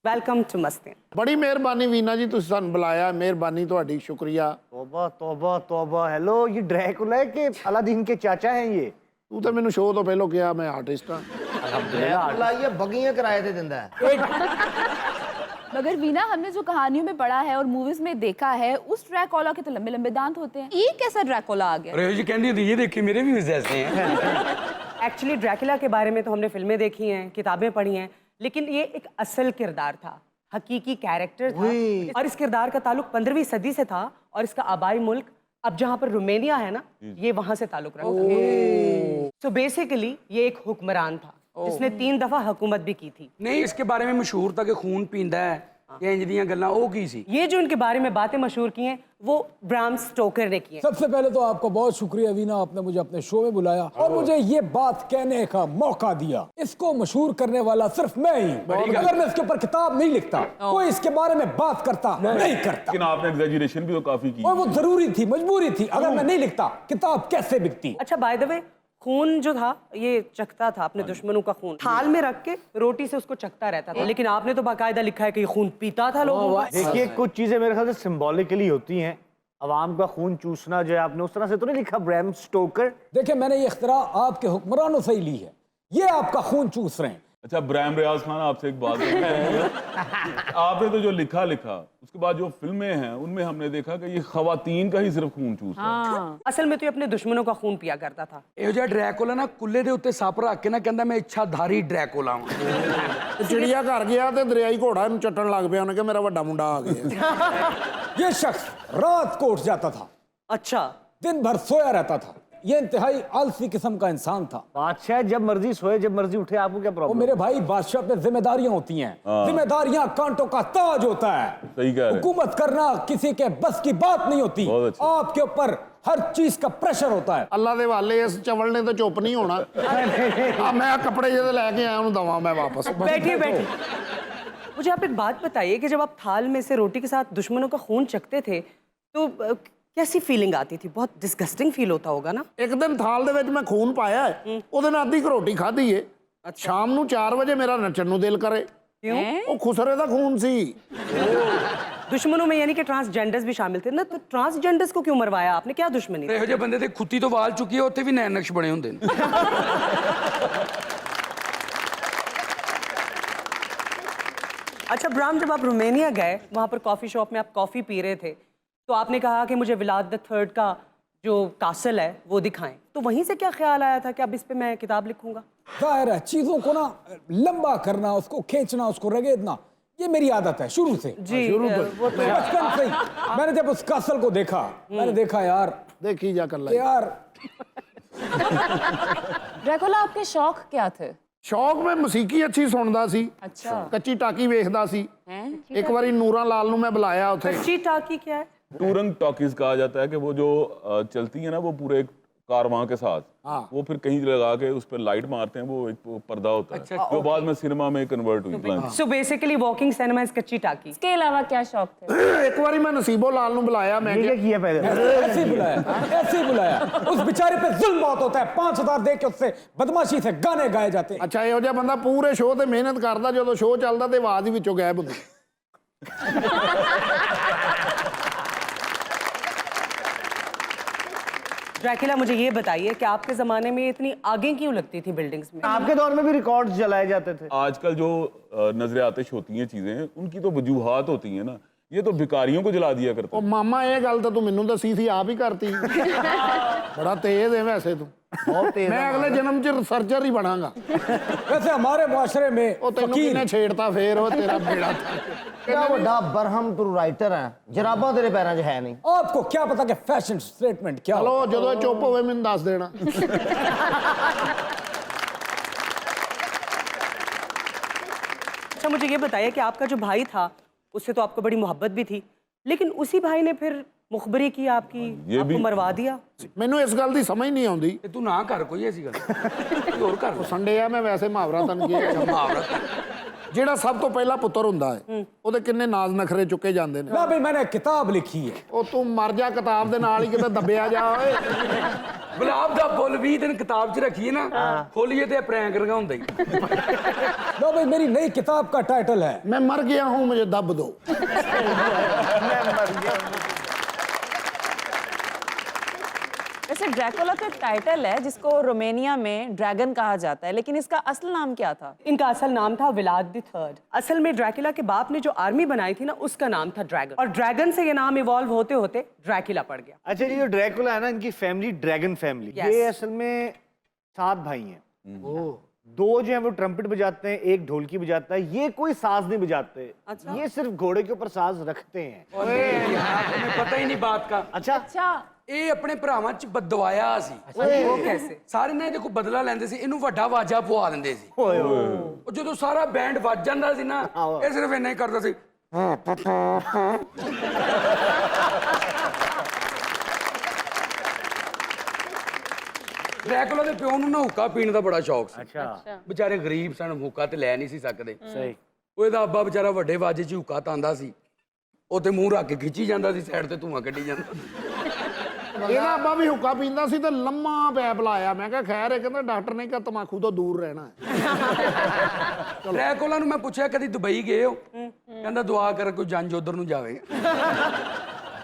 वेलकम टू मस्ती। ਬੜੀ ਮਿਹਰਬਾਨੀ ਵੀਨਾ ਜੀ ਤੁਸੀਂ ਸਾਨੂੰ ਬੁਲਾਇਆ ਮਿਹਰਬਾਨੀ ਤੁਹਾਡੀ ਸ਼ੁਕਰੀਆ तौबा तौबा तौबा हेलो ये ड्रैकुला है कि अलादीन के चाचा हैं ये ਤੂੰ ਤਾਂ ਮੈਨੂੰ ਸ਼ੋਅ ਤੋਂ ਪਹਿਲਾਂ ਕਿਹਾ ਮੈਂ ਆਰਟਿਸਟ ਹਾਂ ड्रैकुला ये बगियां किराए पे देता है मगर वीना हमने जो कहानियों में पढ़ा है और मूवीज में देखा है उस ड्रैकुला के तो लंबे लंबे दांत होते हैं, ये कैसा ड्रैकुला आ गया? अरे जी कहती थी ये देखिए मेरे भी ऐसे हैं एक्चुअली ड्रैकुला के बारे में तो हमने फिल्में देखी हैं, किताबें पढ़ी हैं, लेकिन ये एक असल किरदार था, हकीकी कैरेक्टर था, और इस किरदार का ताल्लुक 15वीं सदी से था, और इसका आबाई मुल्क अब जहाँ पर रोमेनिया है ना, ये वहां से ताल्लुक रखता है। सो बेसिकली ये एक हुक्मरान था जिसने 3 दफा हुकूमत भी की थी। नहीं इसके बारे में मशहूर था कि खून पींदा है ये इंज दियां गल्लां ओ की सी। ये जो इनके बारे में बातें मशहूर की हैं वो ब्राम स्टोकर ने की हैं। सबसे पहले तो आपका बहुत शुक्रिया वीना, आपने मुझे अपने शो में बुलाया और मुझे ये बात कहने का मौका दिया। इसको मशहूर करने वाला सिर्फ मैं ही हूँ। अगर मैं इसके ऊपर किताब नहीं लिखता, कोई इसके बारे में बात करता नहीं करता। लेकिन आपने एग्जैजरेशन भी तो काफी की। और वो जरूरी थी, मजबूरी थी। अगर मैं नहीं लिखता किताब कैसे बिकती। अच्छा बाय द वे, खून जो था ये चखता था अपने दुश्मनों का खून, थाल में रख के रोटी से उसको चखता रहता था, लेकिन आपने तो बाकायदा लिखा है कि ये खून पीता था लोगों का। देखिए कुछ चीजें मेरे ख्याल से सिंबॉलिकली होती हैं। अवाम का खून चूसना जो है, आपने उस तरह से तो नहीं लिखा ब्रैम स्टोकर। देखिए मैंने ये इख्तरा आपके हुक्मरानों से ही ली है। ये आपका खून चूस रहे हैं। अच्छा ब्रायम रियाज खान, आपसे एक बात आपने तो जो लिखा उसके बाद जो फिल्में हैं उनमें हमने देखा कि ये खवातीन का ही सिर्फ खून चूसता है। असल में तो ये अपने दुश्मनों का खून पिया करता था। ਇਹੋ ਜਿਹਾ ਡਰੈਕੁਲਾ ਨਾ ਕੁੱਲੇ ਦੇ ਉੱਤੇ ਸੱਪ ਰੱਖ ਕੇ ਨਾ ਕਹਿੰਦਾ ਮੈਂ ਇੱਛਾਧਾਰੀ ਡਰੈਕੁਲਾ ਹਾਂ। ਚਿੜੀਆ ਘਰ ਗਿਆ ਤੇ ਦਰਿਆਈ ਘੋੜਾ ਇਹਨੂੰ ਚੱਟਣ ਲੱਗ ਪਿਆ। ਉਹਨੇ ਕਿਹਾ ਮੇਰਾ ਵੱਡਾ ਮੁੰਡਾ ਆ ਗਿਆ। ये शख्स रात को उठ जाता था, अच्छा दिन भर सोया रहता था। ये इंतहाई आलसी किस्म का इंसान था। बादशाह जब मर्जी सोए जब मर्जी उठे, आपको क्या वो प्रॉब्लम? मेरे भाई बादशाह पे जिम्मेदारियां होती हैं। जिम्मेदारियां कांटों का ताज होता है। सही कह रहे हैं। हुकूमत करना किसी के बस की बात नहीं होती। बहुत अच्छा। आपके ऊपर हर चीज का प्रेशर होता है। ਅੱਲਾ ਦੇ ਵਾਲੇ ਇਸ ਚਵਲ ਨੇ ਤਾਂ ਚੁੱਪ ਨਹੀਂ ਹੋਣਾ। ਆ ਮੈਂ ਕੱਪੜੇ ਜਿਹਦੇ ਲੈ ਕੇ ਆਇਆ ਉਹਨੂੰ ਦਵਾਂ ਮੈਂ ਵਾਪਸ। बैठिए बैठिए। मुझे आप एक बात बताइए कि जब आप थाल में से रोटी के साथ दुश्मनों का खून चखते थे तो कैसी फीलिंग आती थी? बहुत डिस्गस्टिंग फील होता होगा ना। ਇੱਕ ਦਿਨ ਥਾਲ ਦੇ ਵਿੱਚ ਮੈਂ ਖੂਨ ਪਾਇਆ ਹੈ, ਉਹਦੇ ਨਾਲ ਅੱਧੀ ਕੁ ਰੋਟੀ ਖਾਧੀ ਏ। ਸ਼ਾਮ ਨੂੰ 4 ਵਜੇ ਮੇਰਾ ਨੱਚਣ ਨੂੰ ਦਿਲ ਕਰੇ। क्यों? ਉਹ ਖੁਸਰੇ ਦਾ ਖੂਨ ਸੀ। दुश्मनों में यानी कि ट्रांसजेंडर्स भी शामिल थे ना, तो ट्रांसजेंडर्स को क्यों मरवाया आपने? क्या दुश्मनी थी? ਇਹੋ ਜਿਹੇ ਬੰਦੇ ਤੇ ਖੁੱਤੀ ਤੋਂ ਵਾਲ ਚੁੱਕੀ ਉੱਥੇ ਵੀ ਨੈਣ ਨਕਸ਼ ਬਣੇ ਹੁੰਦੇ ਨੇ। अच्छा ब्राम, जब आप रोमानिया गए, वहाँ पर कॉफ़ी शॉप में आप कॉफ़ी पी रहे थे, तो आपने कहा कि मुझे विलाद III का जो कासल है वो दिखाएं, तो वहीं से क्या ख्याल आया था कि अब इस पे मैं किताब लिखूंगा? जाहिर है चीजों को ना लंबा करना, उसको खींचना, उसको रगेदना, ये मेरी आदत है शुरू से। जी वो तो बचपन से ही। मैंने जब उस कासल को देखा, मैंने देखा यार, ਦੇਖੀ ਜਾ ਕਰ ਲੈ। यार ड्रैकुला आपके शौक क्या थे? ਸ਼ੌਕ ਮੈਂ ਮਸੀਕੀ ਅੱਛੀ ਸੁਣਦਾ ਸੀ। अच्छा। ਕੱਚੀ ਟਾਕੀ ਵੇਖਦਾ ਸੀ। ਇੱਕ ਵਾਰੀ ਨੂਰਾਂ ਲਾਲ ਨੂੰ ਮੈਂ ਬੁਲਾਇਆ ਉੱਥੇ। कच्ची टाकी क्या है? टूरंग टॉकीज कहा जाता है कि वो जो चलती है ना वो पूरे एक कारवां के साथ, वो फिर कहीं लगा के उस पर लाइट मारते हैं, वो एक वो पर्दा होता है जो बाद में सिनेमा में कन्वर्ट हुई plan. So basically walking cinema is कच्ची टाकी। इसके अलावा क्या शौक थे? ਇੱਕ ਵਾਰੀ ਮੈਂ ਨਸੀਬੋ ਲਾਲ ਨੂੰ ਬੁਲਾਇਆ। ਮੈਂ ये क्या किया पहले? ऐसे ही बुलाया, ऐसे ही बुलाया। उस बेचारे पे जुल्म बहुत होता है। 5000 दे के उससे बदमाशी से गाने गाए जाते हैं। ਅੱਛਾ ਇਹੋ ਜਿਹਾ ਬੰਦਾ ਪੂਰੇ ਸ਼ੋਅ ਤੇ ਮਿਹਨਤ ਕਰਦਾ, ਜਦੋਂ ਸ਼ੋਅ ਚੱਲਦਾ ਤੇ ਆਵਾਜ਼ ਹੀ ਵਿੱਚੋਂ ਗਾਇਬ ਹੁੰਦੀ। ड्रैकुला, मुझे ये बताइए कि आपके ज़माने में इतनी आगे क्यों लगती थी बिल्डिंग्स में? आपके दौर में भी रिकॉर्ड्स जलाए जाते थे। आजकल जो नजर आतिश होती हैं चीजें, उनकी तो वजूहात होती हैं ना, ये तो भिखारियों को जला दिया करते ਉਹ ਮਾਮਾ ਇਹ ਗੱਲ ਤਾਂ ਤੂੰ ਮੈਨੂੰ ਦੱਸੀ ਸੀ, ਆਪ ਹੀ ਕਰਤੀ। ਬੜਾ ਤੇਜ਼ ਹੈ ਵੈਸੇ ਤੂੰ। बहुत तेज ਮੈਂ ਅਗਲੇ ਜਨਮ 'ਚ ਰਿਸਰਚਰ ਹੀ ਬਣਾਂਗਾ। वैसे हमारे मुआशरे में ਉਹ ਤੈਨੂੰ फकीर ਕਿਹਨੇ ਛੇੜਤਾ ਫੇਰ? ਉਹ ਤੇਰਾ ਬੇੜਾ क्या बड़ा बरहम तू राइटर है, जराबा तेरे पैरों 'ਚ है नहीं। आपको क्या पता कि फैशन स्टेटमेंट क्या ਚਲੋ हो? ਜਦੋਂ ਇਹ ਚੁੱਪ ਹੋਵੇ ਮੈਨੂੰ ਦੱਸ ਦੇਣਾ। अच्छा मुझे ये बताइए कि आपका जो भाई था उससे तो आपको बड़ी मोहब्बत भी थी, लेकिन उसी भाई ने फिर मुखबरी की आपकी, ये आपको भी- मरवा दिया। ਮੈਨੂੰ ਇਸ ਗੱਲ ਦੀ ਸਮਝ ਨਹੀਂ ਆਉਂਦੀ। ਤੇ ਤੂੰ ਨਾ ਕਰ ਕੋਈ ਐਸੀ ਗੱਲ, ਕੋਈ ਹੋਰ ਕਰ। ਸੰਡੇ ਆ, ਮੈਂ ਵੈਸੇ ਮੁਹਾਵਰਾ ਤੁਹਾਨੂੰ ਕੀ ਜਿਹੜਾ ਸਭ ਤੋਂ ਪਹਿਲਾ ਪੁੱਤਰ ਹੁੰਦਾ ਹੈ ਉਹਦੇ ਕਿੰਨੇ ਨਾਜ਼ ਨਖਰੇ ਚੁੱਕੇ ਜਾਂਦੇ ਨੇ। ना भाई मैंने किताब लिखी है। ਉਹ ਤੂੰ ਮਰ ਜਾ ਕਿਤਾਬ ਦੇ ਨਾਲ ਹੀ ਕਿਤੇ ਦੱਬਿਆ ਜਾ ਓਏ। ਗੁਲਾਬ ਦਾ ਫੁੱਲ 20 ਦਿਨ ਕਿਤਾਬ 'ਚ ਰੱਖੀਏ ਨਾ, ਖੋਲੀਏ ਤੇ ਪ੍ਰੈਂਕ ਰੰਗਾਉਂਦਾ ਹੀ। लो भाई मेरी नई किताब का टाइटल है मैं मर गया हूं मुझे दब दो। वैसे ड्रैकुला तो एक टाइटल है जिसको रोमानिया में ड्रैगन कहा जाता है, लेकिन इसका असल नाम क्या था? इनका असल नाम था विलाद III। असल में ड्रैकुला के बाप ने जो आर्मी बनाई थी ना, उसका नाम था ड्रैगन, और ड्रैगन से ये नाम इवॉल्व होते होते ड्रैकुला पड़ गया। अच्छा, ये जो ड्रैकुला है ना, इनकी फैमिली ड्रैगन फैमिली, Yes. ये असल में 7 भाई हैं। 2 जो है वो ट्रम्पेट बजाते हैं, एक ढोलकी बजाता है। ये कोई साज नहीं बजाते। अच्छा। ये सिर्फ घोड़े के ऊपर साज रखते हैं। तुम्हें पता ही नहीं बात का। अच्छा, अच्छा, ਇਹ ਆਪਣੇ ਭਰਾਵਾਂ 'ਚ ਬਦਵਾਇਆ ਸੀ। वो कैसे? ਸਾਰੇ ਨੇ ਇਹਦੇ ਕੋਲ ਬਦਲਾ ਲੈਂਦੇ ਸੀ, ਇਹਨੂੰ ਵੱਡਾ ਵਾਜਾ ਪਵਾ ਦਿੰਦੇ ਸੀ। ਉਹ ਜਦੋਂ ਸਾਰਾ ਬੈਂਡ ਵੱਜ ਜਾਂਦਾ ਸੀ ਨਾ, ਇਹ ਸਿਰਫ ਇੰਨਾ ਹੀ ਕਰਦਾ ਸੀ, ਡਰੈਕੁਲਾ ਦੇ ਪਿਓ ਨੂੰ ਨਾ ਹੁੱਕਾ ਪੀਣ ਦਾ ਬੜਾ ਸ਼ੌਕ ਸੀ। अच्छा ਵਿਚਾਰੇ ਗਰੀਬ ਸਨ, ਹੁੱਕਾ ਤੇ ਲੈ ਨਹੀਂ ਸੀ ਸਕਦੇ। सही ਉਹ ਇਹਦਾ ਅੱਬਾ ਵਿਚਾਰਾ ਵੱਡੇ ਵਾਜੇ 'ਚ ਹੁੱਕਾ ਤਾਂਦਾ ਸੀ, ਉਹ ਤੇ ਮੂੰਹ ਰੱਖ ਕੇ ਖਿੱਚੀ ਜਾਂਦਾ ਸੀ, ਸਾਈਡ ਤੇ ਧੂੰਆਂ ਕੱਢੀ ਜਾਂਦਾ। ਇਹਦਾ ਅੱਬਾ ਵੀ ਹੁੱਕਾ ਪੀਂਦਾ ਸੀ ਤੇ ਲੰਮਾ ਪੈਪ ਲਾਇਆ। ਮੈਂ ਕਿਹਾ ਖੈਰ ਇਹ ਕਹਿੰਦਾ ਡਾਕਟਰ ਨੇ ਕਿਹਾ ਤਮਾਕੂ ਤੋਂ ਦੂਰ ਰਹਿਣਾ ਹੈ। ਡਰੈਕੁਲਾ ਨੂੰ ਮੈਂ ਪੁੱਛਿਆ ਕਦੀ ਦੁਬਈ ਗਏ ਹੋ? ਕਹਿੰਦਾ ਦੁਆ ਕਰ ਕੋਈ ਜੰਜ ਉਧਰ ਨੂੰ ਜਾਵੇ।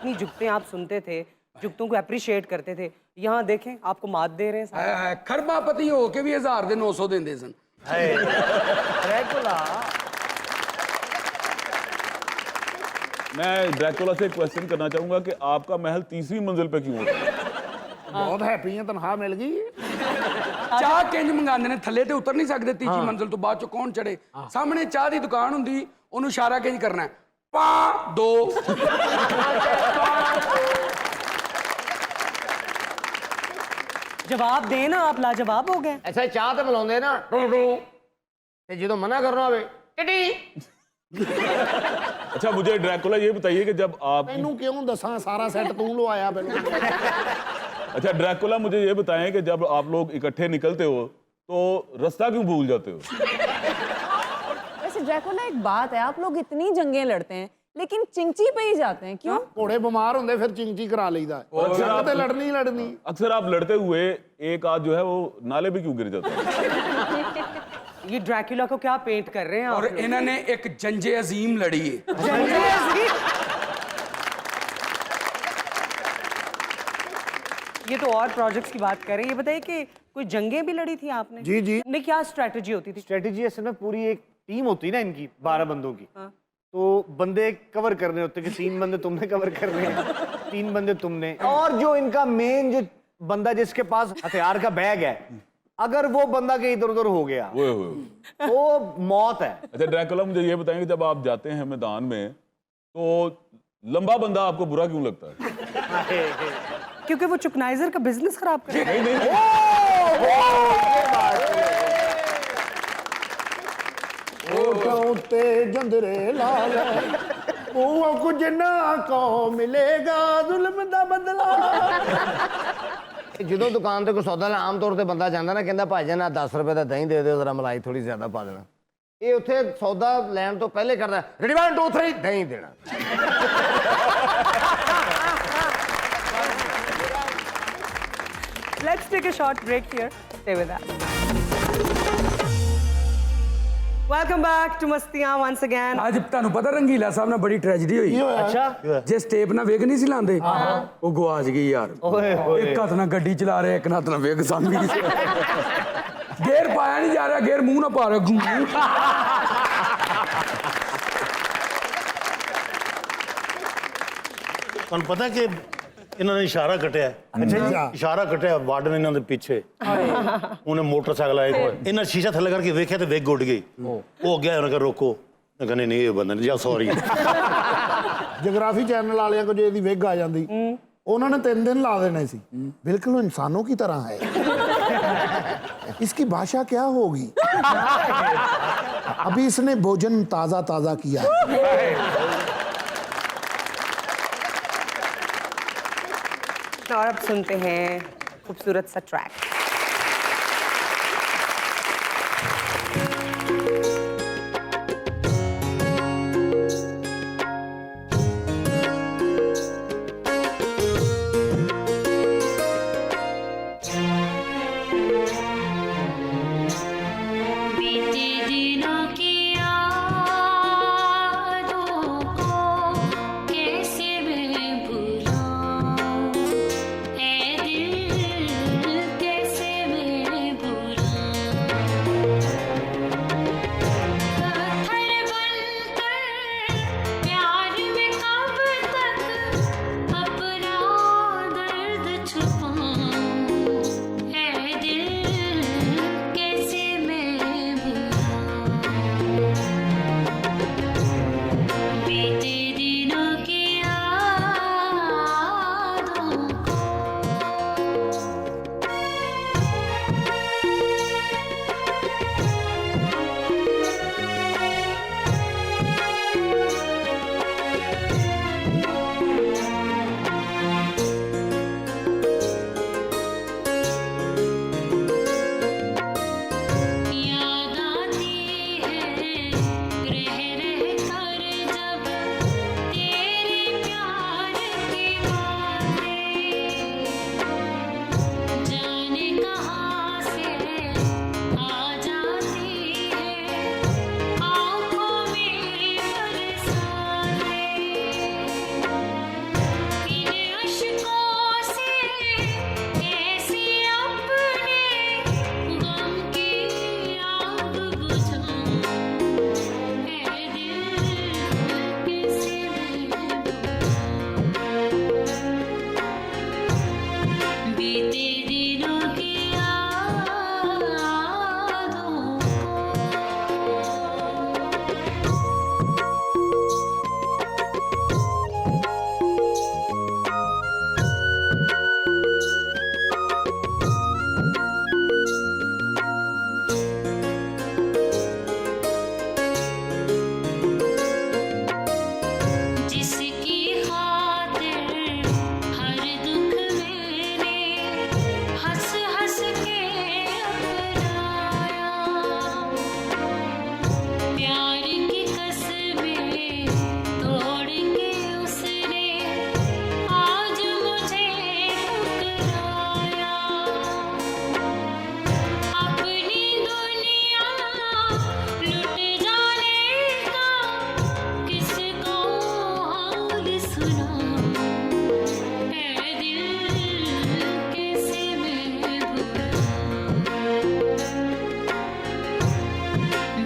इतनी जुगतें आप सुनते थे, जुगतों को अप्रिशिएट करते थे, यहाँ देखें आपको मात दे रहे हैं साहब। ਖਰਬਾਪਤੀ ਹੋ ਕੇ ਵੀ 1000 ਦੇ 900 ਦਿੰਦੇ ਸਨ। ड्रैकुला मैं ड्रैकुला से एक क्वेश्चन करना चाहूंगा कि आपका महल तीसरी मंजिल पे क्यों होता है? ਬਹੁਤ ਹੈਪੀ ਹੈ, ਤਨਖਾਹ ਮਿਲ ਗਈ। ਚਾਹ ਕਿੰਜ ਮੰਗਾਉਂਦੇ ਨੇ, ਥੱਲੇ ਤੇ ਉਤਰ ਨਹੀਂ ਸਕਦੇ ਤੀਜੀ ਮੰਜ਼ਿਲ ਤੋਂ, ਬਾਅਦ ਚ ਕੌਣ ਚੜੇ? ਸਾਹਮਣੇ ਚਾਹ ਦੀ ਦੁਕਾਨ ਹੁੰਦੀ, ਉਹਨੂੰ ਇਸ਼ਾਰਾ ਕਿੰਜ ਕਰਨਾ ਹੈ? 5 2 जवाब देना, आप लाजवाब हो गए। ਐਸਾ ਚਾਹ ਤੇ ਮਿਲਾਉਂਦੇ ਨਾ ਟੂ ਟੂ, ਤੇ ਜਦੋਂ ਮਨਾ ਕਰਨਾ ਹੋਵੇ ਟਿਟੀ। अच्छा मुझे ड्रैकुला ये बताइए कि जब आप ਤੈਨੂੰ ਕਿਉਂ ਦੱਸਾਂ, ਸਾਰਾ ਸੈੱਟ ਤੂੰ ਲਵਾਇਆ ਪਹਿਲਾਂ। अच्छा ड्रैकुला मुझे ये बताएं कि जब आप लोग इकट्ठे निकलते हो तो रास्ता क्यों भूल जाते हो? वैसे ड्रैकुला एक बात है, आप लोग इतनी जंगें लड़ते हैं लेकिन चिंची पे ही जाते हैं, क्यों? ਘੋੜੇ ਬਿਮਾਰ ਹੁੰਦੇ ਫਿਰ ਚਿੰਚੀ ਕਰਾ ਲਈਦਾ। ਜੰਗ ਤੇ ਲੜਨੀ ਲੜਨੀ। अक्सर आप लड़ते हुए एक आध जो है वो नाले में क्यों गिर जाता है? ये ड्रैकुला को क्या पेंट कर रहे हैं और आप लोग? इन्होंने एक जंजे अजीम लड़ी है। जंजीर अजीम? ये तो और प्रोजेक्ट्स की बात कर रहे हैं। ये बताइए कि कोई जंगें भी लड़ी थी आपने? जी जी। नहीं, क्या स्ट्रेटजी होती थी? स्ट्रेटजी असल में पूरी एक टीम होती है ना इनकी 12 बंदों की। तो बंदे कवर करने होते हैं कि 3 बंदे तुमने कवर करने हैं, 3 बंदे तुमने, और जो इनका मेन जो बंदा जिसके पास हथियार का बैग है, अगर वो बंदा के इधर उधर हो गया तो मौत है। अच्छा ड्रैकुला मुझे ये बताएं कि जब आप जाते हैं मैदान में तो लंबा बंदा आपको बुरा क्यों लगता है? क्योंकि वो चुकनाइजर का बिजनेस खराब कर रहा है। ਉੱਤੇ ਜੰਦਰੇ ਲਾ ਲੈ, ਉਹ ਕੁਝ ਨਾ ਕੋ ਮਿਲੇਗਾ, ਜ਼ੁਲਮ ਦਾ ਬਦਲਾ। ਜਦੋਂ ਦੁਕਾਨ ਤੇ ਕੋਈ ਸੌਦਾ ਲੈ, ਆਮ ਤੌਰ ਤੇ ਬੰਦਾ ਜਾਂਦਾ ਨਾ, ਕਹਿੰਦਾ ਭਾਈਜਾਨ ਆ 10 ਰੁਪਏ ਦਾ ਦਹੀਂ ਦੇ ਦਿਓ, ਜ਼ਰਾ ਮਲਾਈ ਥੋੜੀ ਜ਼ਿਆਦਾ ਪਾ ਦੇਣਾ। ਇਹ ਉੱਥੇ ਸੌਦਾ ਲੈਣ ਤੋਂ ਪਹਿਲੇ ਕਰਦਾ, ਰੈਡੀ 1 2 3 ਦਹੀਂ ਦੇਣਾ। Let's take a short break here. Stay with us. Welcome back to Mastiyan once again. ਅੱਜ ਤੁਹਾਨੂੰ ਪਤਾ ਰੰਗੀਲਾ ਸਾਹਿਬ ਨਾਲ ਬੜੀ ਟ੍ਰੈਜਡੀ ਹੋਈ। अच्छा ਜੇ ਸਟੇਪ ਨਾਲ ਵੇਗ ਨਹੀਂ ਸੀ ਲਾਉਂਦੇ, ਉਹ ਗਵਾਚ ਗਈ ਯਾਰ। ਇੱਕ ਹੱਥ ਨਾਲ ਗੱਡੀ ਚਲਾ ਰਿਹਾ, ਇੱਕ ਹੱਥ ਨਾਲ ਵੇਗ ਸਾਂਭੀ। ਗੇਅਰ ਪਾਇਆ ਨਹੀਂ ਜਾ ਰਿਹਾ, ਗੇਅਰ ਮੂੰਹ ਨਾਲ ਪਾ ਰਿਹਾ। ਤੁਹਾਨੂੰ ਪਤਾ ਕਿ ਇਹਨਾਂ ਨੇ ਇਸ਼ਾਰਾ ਕੱਟਿਆ। ਅੱਛਾ ਇਸ਼ਾਰਾ ਕੱਟਿਆ ਵਾਰਡਨ ਇਹਨਾਂ ਦੇ ਪਿੱਛੇ। ਉਹਨੇ ਮੋਟਰਸਾਈਕਲ ਆਇਆ, ਇਹਨਾਂ ਸ਼ੀਸ਼ਾ ਥੱਲੇ ਕਰਕੇ ਵੇਖਿਆ ਤੇ ਵੇਗ ਉੱਡ ਗਈ। ਉਹ ਅੱਗੇ ਉਹਨਾਂ ਕਹ ਰੋਕੋ, ਮੈਂ ਕਹਿੰਦੇ ਨਹੀਂ ਇਹ ਬੰਦਾ ਨਹੀਂ, ਜਾ ਸੌਰੀ। ਜਗਰਾਫੀ ਚੈਨਲ ਵਾਲਿਆਂ ਕੋ ਜੇ ਇਹਦੀ ਵਿਗ ਆ ਜਾਂਦੀ, ਉਹਨਾਂ ਨੇ 3 दिन ਲਾ ਦੇਣੇ ਸੀ। बिल्कुल इंसानों की तरह है, इसकी भाषा क्या होगी? अभी इसने भोजन ताजा ताजा किया। और अब सुनते हैं खूबसूरत सा ट्रैक। कैसे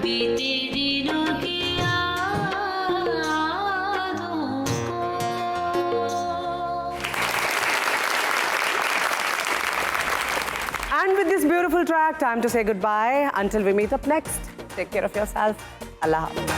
बीते दिनों की यादों को। And with this beautiful track, time to say goodbye. Until we meet up next, take care of yourself. Allah Hafiz.